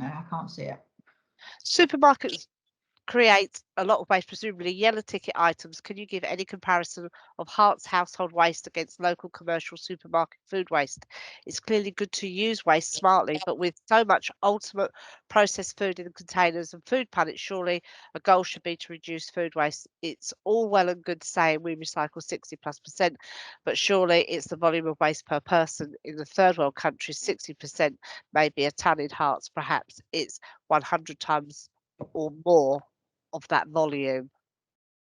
I can't see it. Supermarkets create a lot of waste, presumably yellow ticket items. Can you give any comparison of Hart's household waste against local commercial supermarket food waste? It's clearly good to use waste smartly, but with so much ultimate processed food in the containers and food pallets, surely a goal should be to reduce food waste. It's all well and good saying we recycle 60+%, but surely it's the volume of waste per person. In the third world countries, 60% may be a ton. In Hart's, perhaps it's 100 times or more of that volume.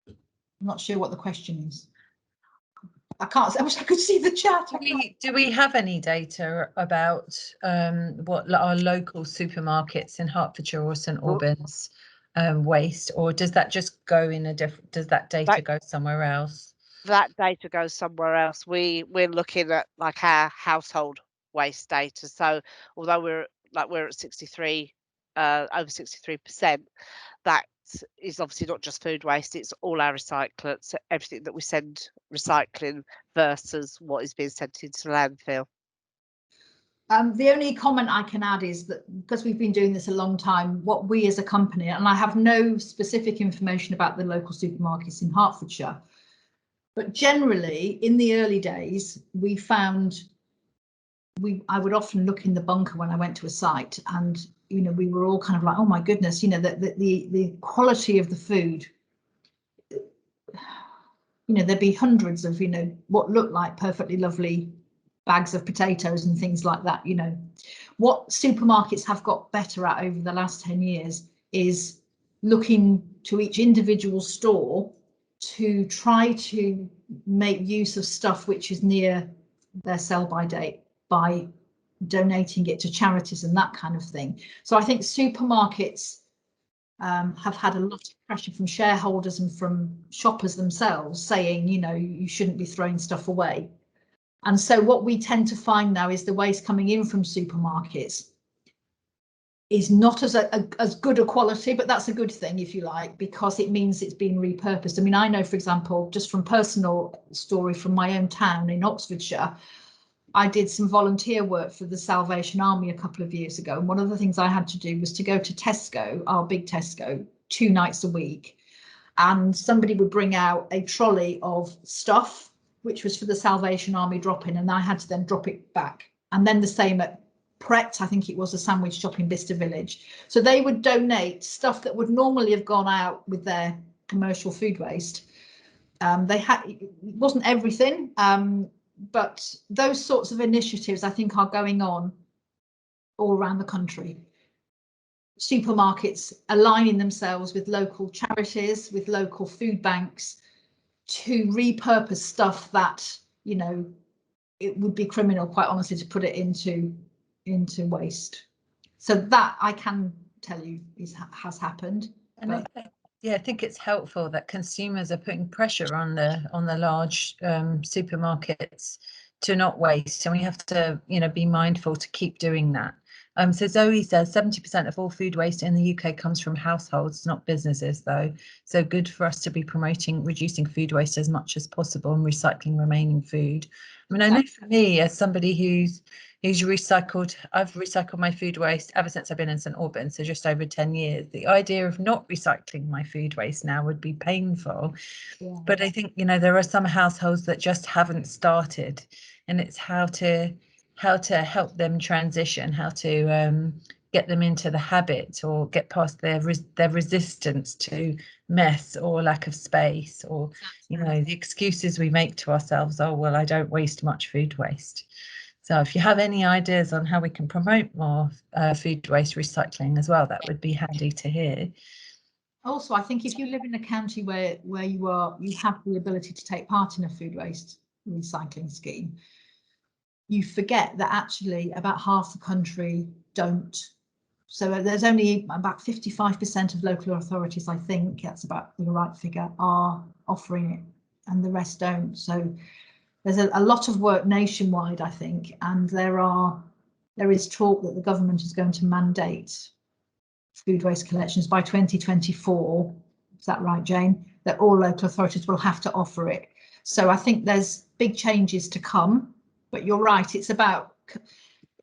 I'm not sure what the question is. I can't. I wish I could see the chat. Do we have any data about what our local supermarkets in Hertfordshire or St Albans waste, or does that just go in a different? Does that data go somewhere else? That data goes somewhere else. We're looking at like our household waste data. So although we're at 63, over 63%, that is obviously not just food waste, it's all our recyclates, everything that we send recycling versus what is being sent into landfill. The only comment I can add is that because we've been doing this a long time, what we as a company, and I have no specific information about the local supermarkets in Hertfordshire, but generally in the early days, we found I would often look in the bunker when I went to a site, and you know, we were all kind of like, oh my goodness, you know, the quality of the food, you know, there'd be hundreds of, you know, what looked like perfectly lovely bags of potatoes and things like that. You know, what supermarkets have got better at over the last 10 years is looking to each individual store to try to make use of stuff which is near their sell-by date by donating it to charities and that kind of thing. So I think supermarkets have had a lot of pressure from shareholders and from shoppers themselves saying, you know, you shouldn't be throwing stuff away. And so what we tend to find now is the waste coming in from supermarkets is not as good a quality, but that's a good thing, if you like, because it means it's been repurposed. I mean, I know, for example, just from personal story from my own town in Oxfordshire, I did some volunteer work for the Salvation Army a couple of years ago. And one of the things I had to do was to go to Tesco, our big Tesco, 2 nights a week. And somebody would bring out a trolley of stuff, which was for the Salvation Army drop-in, and I had to then drop it back. And then the same at Pret, I think it was a sandwich shop in Bicester Village. So they would donate stuff that would normally have gone out with their commercial food waste. It wasn't everything, but those sorts of initiatives, I think, are going on all around the country. Supermarkets aligning themselves with local charities, with local food banks, to repurpose stuff that, you know, it would be criminal, quite honestly, to put it into waste. So that I can tell you has happened. And I think it's helpful that consumers are putting pressure on the large supermarkets to not waste, and we have to, you know, be mindful to keep doing that. So Zoe says 70% of all food waste in the UK comes from households, not businesses, though. So good for us to be promoting reducing food waste as much as possible and recycling remaining food. I mean, I know for me, as somebody who's recycled, I've recycled my food waste ever since I've been in St Albans, so just over 10 years. The idea of not recycling my food waste now would be painful. Yeah. But I think, you know, there are some households that just haven't started and it's how to help them transition, how to get them into the habit or get past their resistance to mess or lack of space, or the excuses we make to ourselves. Oh, well, I don't waste much food waste. So if you have any ideas on how we can promote more food waste recycling as well, that would be handy to hear. Also, I think if you live in a county where you have the ability to take part in a food waste recycling scheme, you forget that actually about half the country don't. So there's only about 55% of local authorities, I think that's about the right figure, are offering it, and the rest don't. So there's a lot of work nationwide, I think, and there is talk that the government is going to mandate food waste collections by 2024. Is that right, Jane? That all local authorities will have to offer it. So I think there's big changes to come, but you're right, it's about,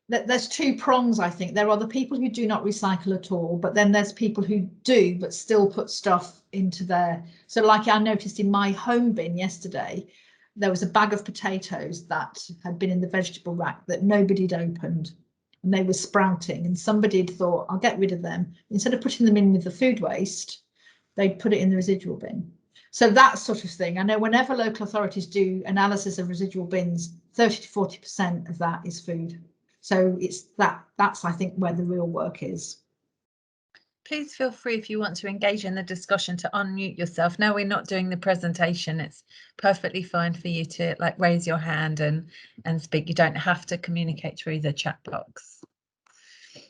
there's two prongs, I think. There are the people who do not recycle at all, but then there's people who do, but still put stuff into there. So like I noticed in my home bin yesterday, there was a bag of potatoes that had been in the vegetable rack that nobody had opened, and they were sprouting, and somebody had thought, I'll get rid of them. Instead of putting them in with the food waste, they'd put it in the residual bin. So that sort of thing. I know whenever local authorities do analysis of residual bins, 30 to 40% of that is food. So it's that's I think where the real work is. Please feel free, if you want to engage in the discussion, to unmute yourself. Now we're not doing the presentation, it's perfectly fine for you to raise your hand and speak. You don't have to communicate through the chat box. I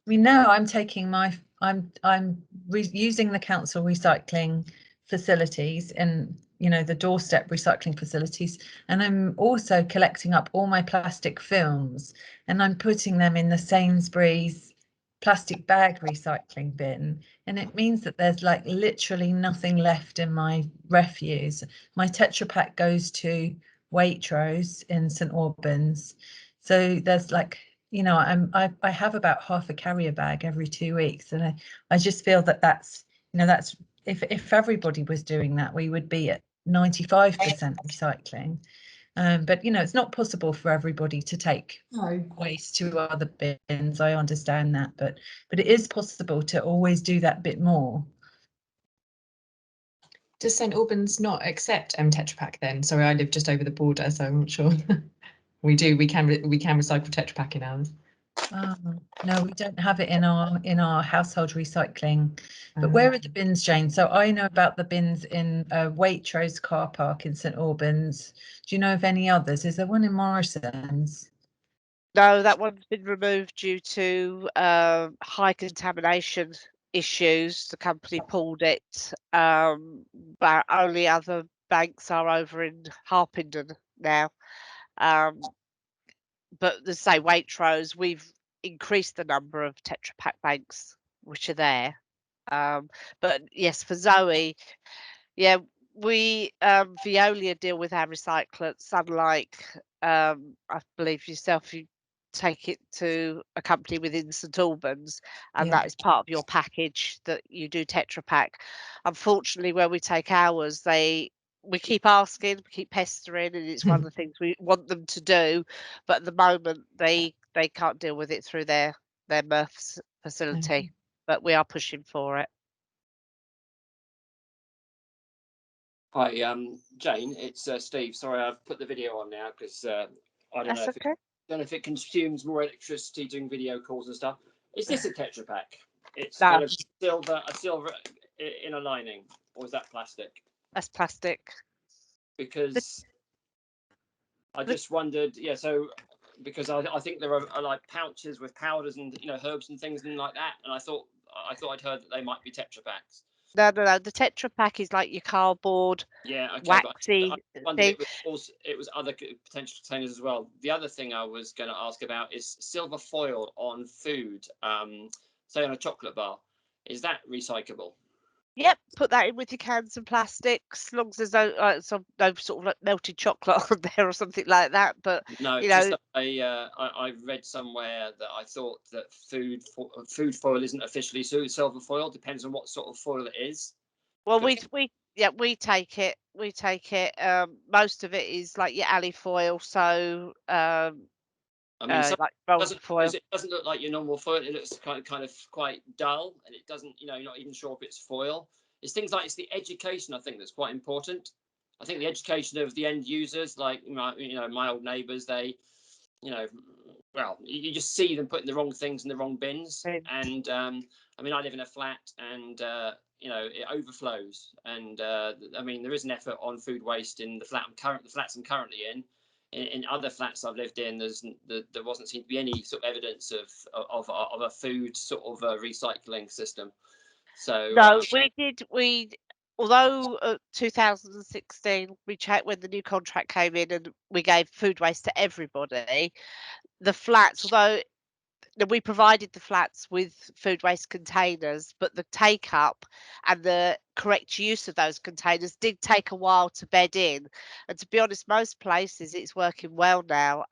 mean, now I'm taking I'm using the council recycling facilities and the doorstep recycling facilities, and I'm also collecting up all my plastic films and I'm putting them in the Sainsbury's plastic bag recycling bin, and it means that there's like literally nothing left in my refuse. My Tetra Pak goes to Waitrose in St Albans, so there's like I have about half a carrier bag every 2 weeks, and I just feel that that's if everybody was doing that, we would be at 95% recycling. But it's not possible for everybody to take waste to other bins. I understand that, but it is possible to always do that bit more. Does St Albans not accept Tetra Pak then? Sorry, I live just over the border, so I'm not sure. We do. We can recycle Tetra Pak in ours. No, we don't have it in our household recycling. But where are the bins, Jane? So I know about the bins in Waitrose car park in St Albans. Do you know of any others? Is there one in Morrison's? No, that one's been removed due to high contamination issues. The company pulled it, but only other banks are over in Harpenden now. But the say Waitrose, we've increased the number of Tetra Pak banks which are there. But yes, for Zoe, yeah, we Veolia deal with our recyclates, unlike I believe yourself, you take it to a company within St Albans, and that is part of your package that you do Tetra Pak. Unfortunately, where we take ours, we keep asking, we keep pestering, and it's one of the things we want them to do, but at the moment they can't deal with it through their MRFs facility, but we are pushing for it. Hi, Jane, it's Steve. Sorry, I've put the video on now because I don't know if it consumes more electricity doing video calls and stuff. Is this a Tetra Pak? It's kind of a silver inner lining, or is that plastic? That's plastic. Because I just wondered, so because I think there are like pouches with powders and herbs and things and like that, and I thought I'd heard that they might be Tetra Paks. No. The Tetra Pak is like your cardboard, waxy thing. It was other potential containers as well. The other thing I was going to ask about is silver foil on food, say on a chocolate bar. Is that recyclable? Yep, put that in with your cans and plastics, as long as there's no sort of like melted chocolate on there or something like that. But no, just I read somewhere that I thought that food foil isn't officially silver foil. Depends on what sort of foil it is. Well, we yeah, we take it. We take it. Most of it is like your alley foil, so I mean, like rolled doesn't foil. it doesn't look like your normal foil. It looks kind of quite dull, and it doesn't. You're not even sure if it's foil. It's things like it's the education, I think, that's quite important. I think the education of the end users, like my old neighbours, they, well, you just see them putting the wrong things in the wrong bins. And I mean, I live in a flat, and it overflows. And I mean, there is an effort on food waste in the flats I'm currently in. In other flats I've lived in, there wasn't seen to be any sort of evidence of a food sort of recycling system. So no, although 2016 we checked when the new contract came in and we gave food waste to everybody, the flats, although we provided the flats with food waste containers, but the take up and the correct use of those containers did take a while to bed in. And to be honest, most places it's working well now.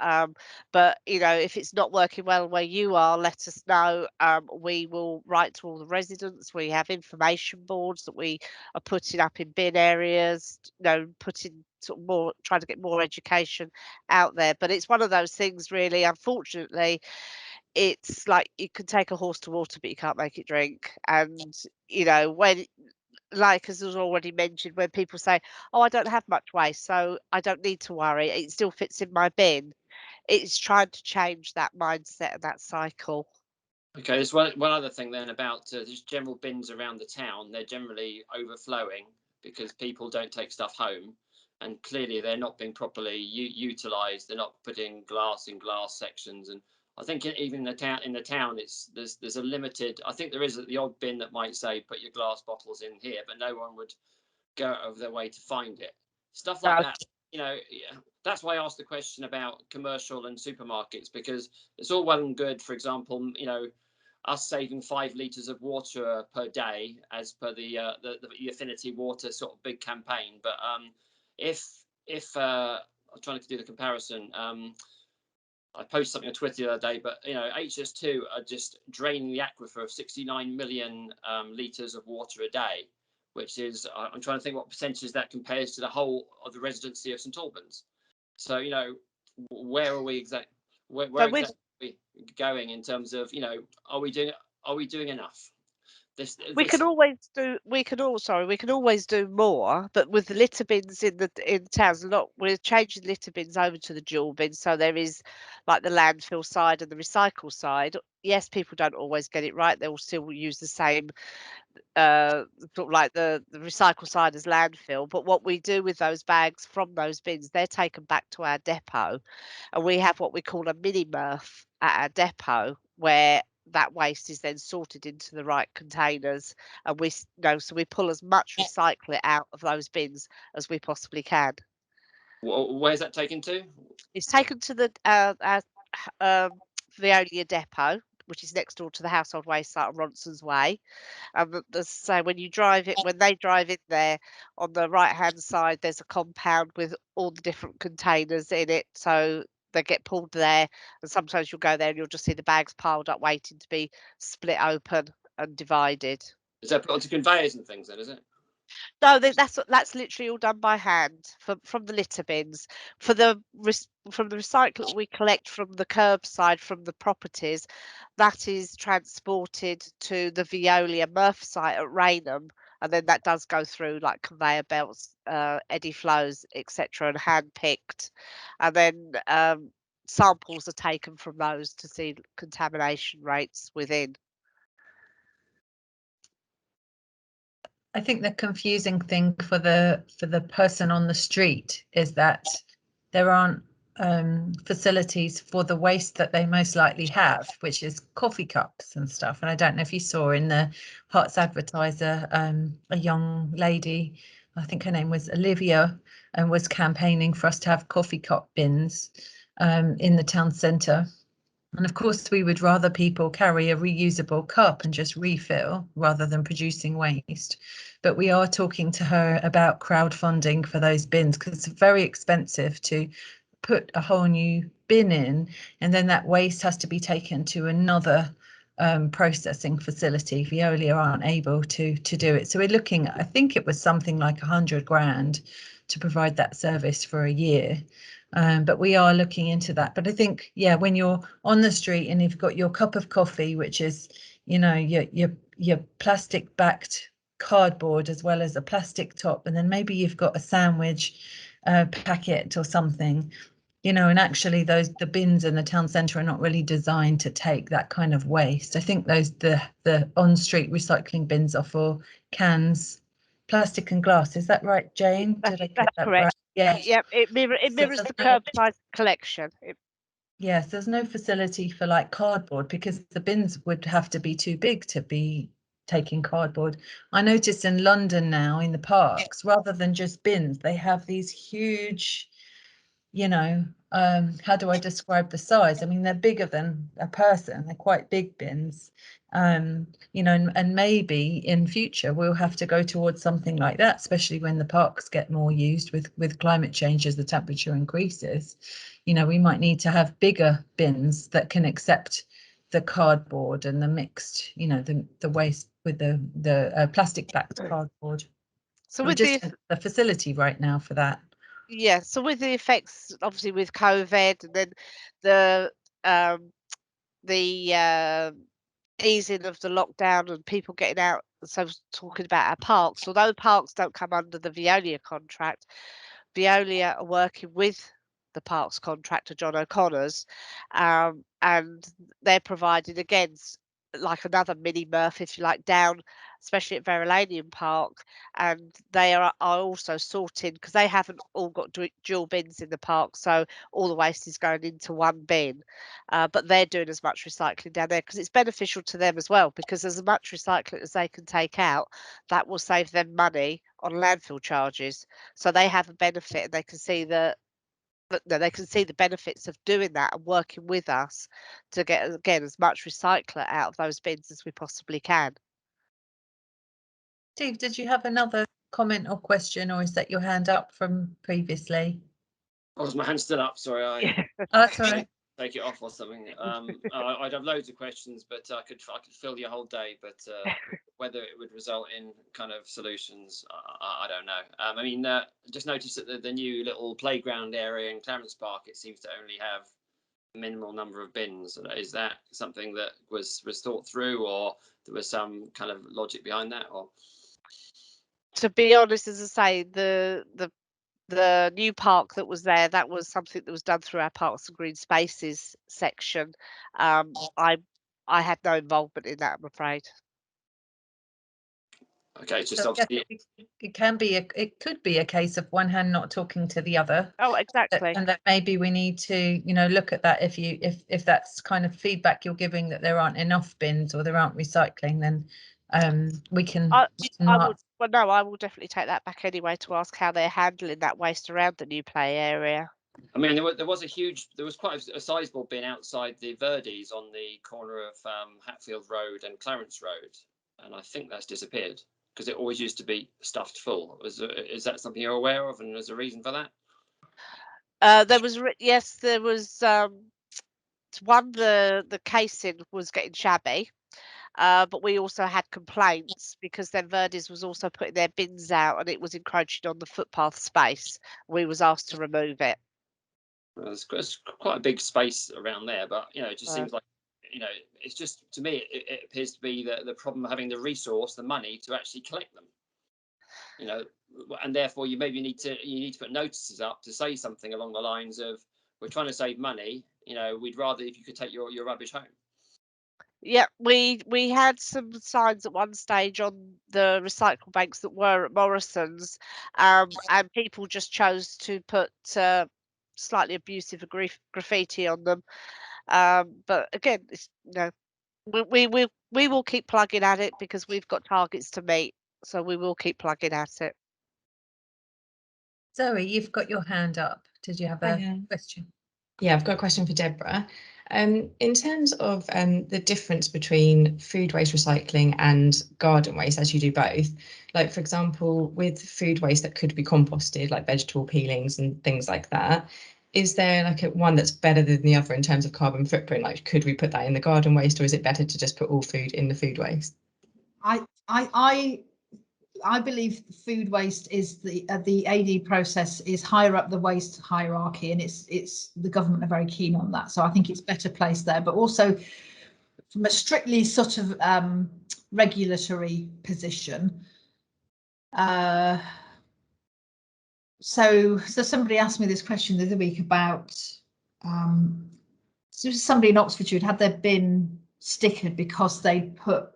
But if it's not working well where you are, let us know. We will write to all the residents. We have information boards that we are putting up in bin areas, putting sort of more, trying to get more education out there. But it's one of those things, really, unfortunately. It's like you can take a horse to water, but you can't make it drink. And when, like as was already mentioned, when people say, "Oh, I don't have much waste, so I don't need to worry. It still fits in my bin." It's trying to change that mindset and that cycle. Okay, there's one other thing then about just general bins around the town. They're generally overflowing because people don't take stuff home, and clearly they're not being properly utilised. They're not putting glass in glass sections, and I think even in the town, there's a limited. I think there is the odd bin that might say put your glass bottles in here, but no one would go out of their way to find it. Stuff like that. That's why I asked the question about commercial and supermarkets, because it's all well and good. For example, us saving 5 litres of water per day as per the Affinity Water sort of big campaign. But if I'm trying to do the comparison. I posted something on Twitter the other day, but HS2 are just draining the aquifer of 69 million litres of water a day, which is, I'm trying to think what percentage that compares to the whole of the residency of St Albans. So where are we exactly? Where exactly are we going in terms of are we doing enough? We can always do more, but with the litter bins in towns, we're changing litter bins over to the dual bins, so there is like the landfill side and the recycle side. Yes, people don't always get it right. They will still use the same sort of like the recycle side as landfill, but what we do with those bags from those bins, they're taken back to our depot, and we have what we call a mini MRF at our depot, where that waste is then sorted into the right containers, and so we pull as much recycle out of those bins as we possibly can. Where's that taken to? It's taken to the Veolia depot, which is next door to the household waste site on Ronson's Way. And so when they drive in there, on the right hand side there's a compound with all the different containers in it, so they get pulled there, and sometimes you'll go there and you'll just see the bags piled up waiting to be split open and divided. Is that put onto conveyors and things then, is it? No, that's literally all done by hand from the litter bins. From the recycle we collect from the curbside from the properties, that is transported to the Veolia MRF site at Rainham, and then that does go through like conveyor belts, eddy flows, etc., and hand picked, and then samples are taken from those to see contamination rates within. I think the confusing thing for the person on the street is that there aren't facilities for the waste that they most likely have, which is coffee cups and stuff. And I don't know if you saw in the Hearts Advertiser, a young lady, I think her name was Olivia, and was campaigning for us to have coffee cup bins in the town centre. And of course, we would rather people carry a reusable cup and just refill rather than producing waste. But we are talking to her about crowdfunding for those bins, because it's very expensive to put a whole new bin in, and then that waste has to be taken to another processing facility. Veolia aren't able to do it. So we're looking, I think it was something like 100 grand to provide that service for a year. But we are looking into that. But I think, yeah, when you're on the street and you've got your cup of coffee, which is, you know, your plastic backed cardboard as well as a plastic top, and then maybe you've got a sandwich packet or something, you know, and actually the bins in the town centre are not really designed to take that kind of waste. I think the on-street recycling bins are for cans, plastic and glass. Is that right, Jane? Did I get that correct? right? Yeah. Yep, it mirrors the curbside collection. Yes, there's no facility for like cardboard because the bins would have to be too big to be taking cardboard. I noticed in London now in the parks, rather than just bins, they have these huge, you know, how do I describe the size? I mean, they're bigger than a person. They're quite big bins, you know, and maybe in future we'll have to go towards something like that, especially when the parks get more used with climate change as the temperature increases. You know, we might need to have bigger bins that can accept the cardboard and the mixed, you know, the waste with the plastic backed cardboard. So with just the facility right now for that. Yeah, so with the effects, obviously with COVID, and then the easing of the lockdown and people getting out, so talking about our parks, although parks don't come under the Veolia contract, Veolia are working with the parks contractor, John O'Connor's, and they're providing, again, like another mini MRF, if you like, down, especially at Verulamium Park, and they are also sorting, because they haven't all got dual bins in the park, so all the waste is going into one bin, but they're doing as much recycling down there because it's beneficial to them as well, because as much recycling as they can take out, that will save them money on landfill charges, so they have a benefit, and they can see the benefits of doing that and working with us to get, again, as much recycler out of those bins as we possibly can. Steve, did you have another comment or question, or is that your hand up from previously? Oh, was my hand still up? Sorry, That's all right. Take it off or something. I'd have loads of questions, but I could fill your whole day. But whether it would result in kind of solutions, I don't know. I mean, just noticed that the new little playground area in Clarence Park, it seems to only have a minimal number of bins. Is that something that was thought through, or there was some kind of logic behind that? Or, to be honest, as I say, the new park that was there, that was something that was done through our Parks and Green Spaces section. I had no involvement in that, I'm afraid. Okay, just so obviously it could be a case of one hand not talking to the other. Oh, exactly. And that maybe we need to, you know, look at that. If that's kind of feedback you're giving, that there aren't enough bins or there aren't recycling, then we can. I will definitely take that back anyway to ask how they're handling that waste around the new play area. I mean, there was quite a sizable bin outside the Verdi's on the corner of Hatfield Road and Clarence Road, and I think that's disappeared because it always used to be stuffed full. Is that something you're aware of, and there's a reason for that? There was one, the casing was getting shabby. But we also had complaints because then Verdi's was also putting their bins out and it was encroaching on the footpath space. We was asked to remove it. Well, there's quite a big space around there, but you know, it just seems like, you know, it's just, to me, it appears to be the problem of having the resource, the money to actually collect them. You know, and therefore you need to put notices up to say something along the lines of, we're trying to save money. You know, we'd rather if you could take your rubbish home. Yeah, we had some signs at one stage on the recycle banks that were at Morrison's, and people just chose to put slightly abusive graffiti on them. But again, it's, you know, we will keep plugging at it because we've got targets to meet, so we will keep plugging at it. Zoe, you've got your hand up. Did you have a question? Yeah, I've got a question for Deborah. In terms of the difference between food waste recycling and garden waste, as you do both, like for example, with food waste that could be composted, like vegetable peelings and things like that, is there like one that's better than the other in terms of carbon footprint? Like, could we put that in the garden waste, or is it better to just put all food in the food waste? I believe food waste is the AD process is higher up the waste hierarchy, and it's the government are very keen on that. So I think it's better placed there, but also from a strictly sort of regulatory position. So somebody asked me this question the other week about so somebody in Oxfordshire had their bin stickered because they put,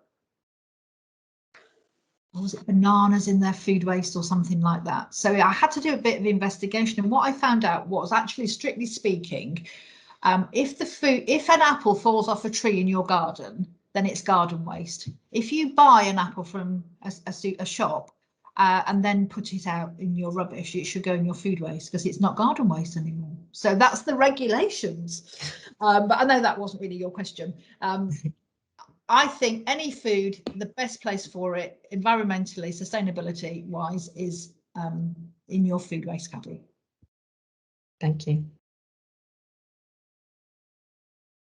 what was it, bananas in their food waste or something like that. So I had to do a bit of investigation, and what I found out was, actually, strictly speaking, if an apple falls off a tree in your garden, then it's garden waste. If you buy an apple from a shop and then put it out in your rubbish, it should go in your food waste, because it's not garden waste anymore. So that's the regulations. But I know that wasn't really your question. I think any food, the best place for it, environmentally, sustainability wise, is in your food waste category. Thank you.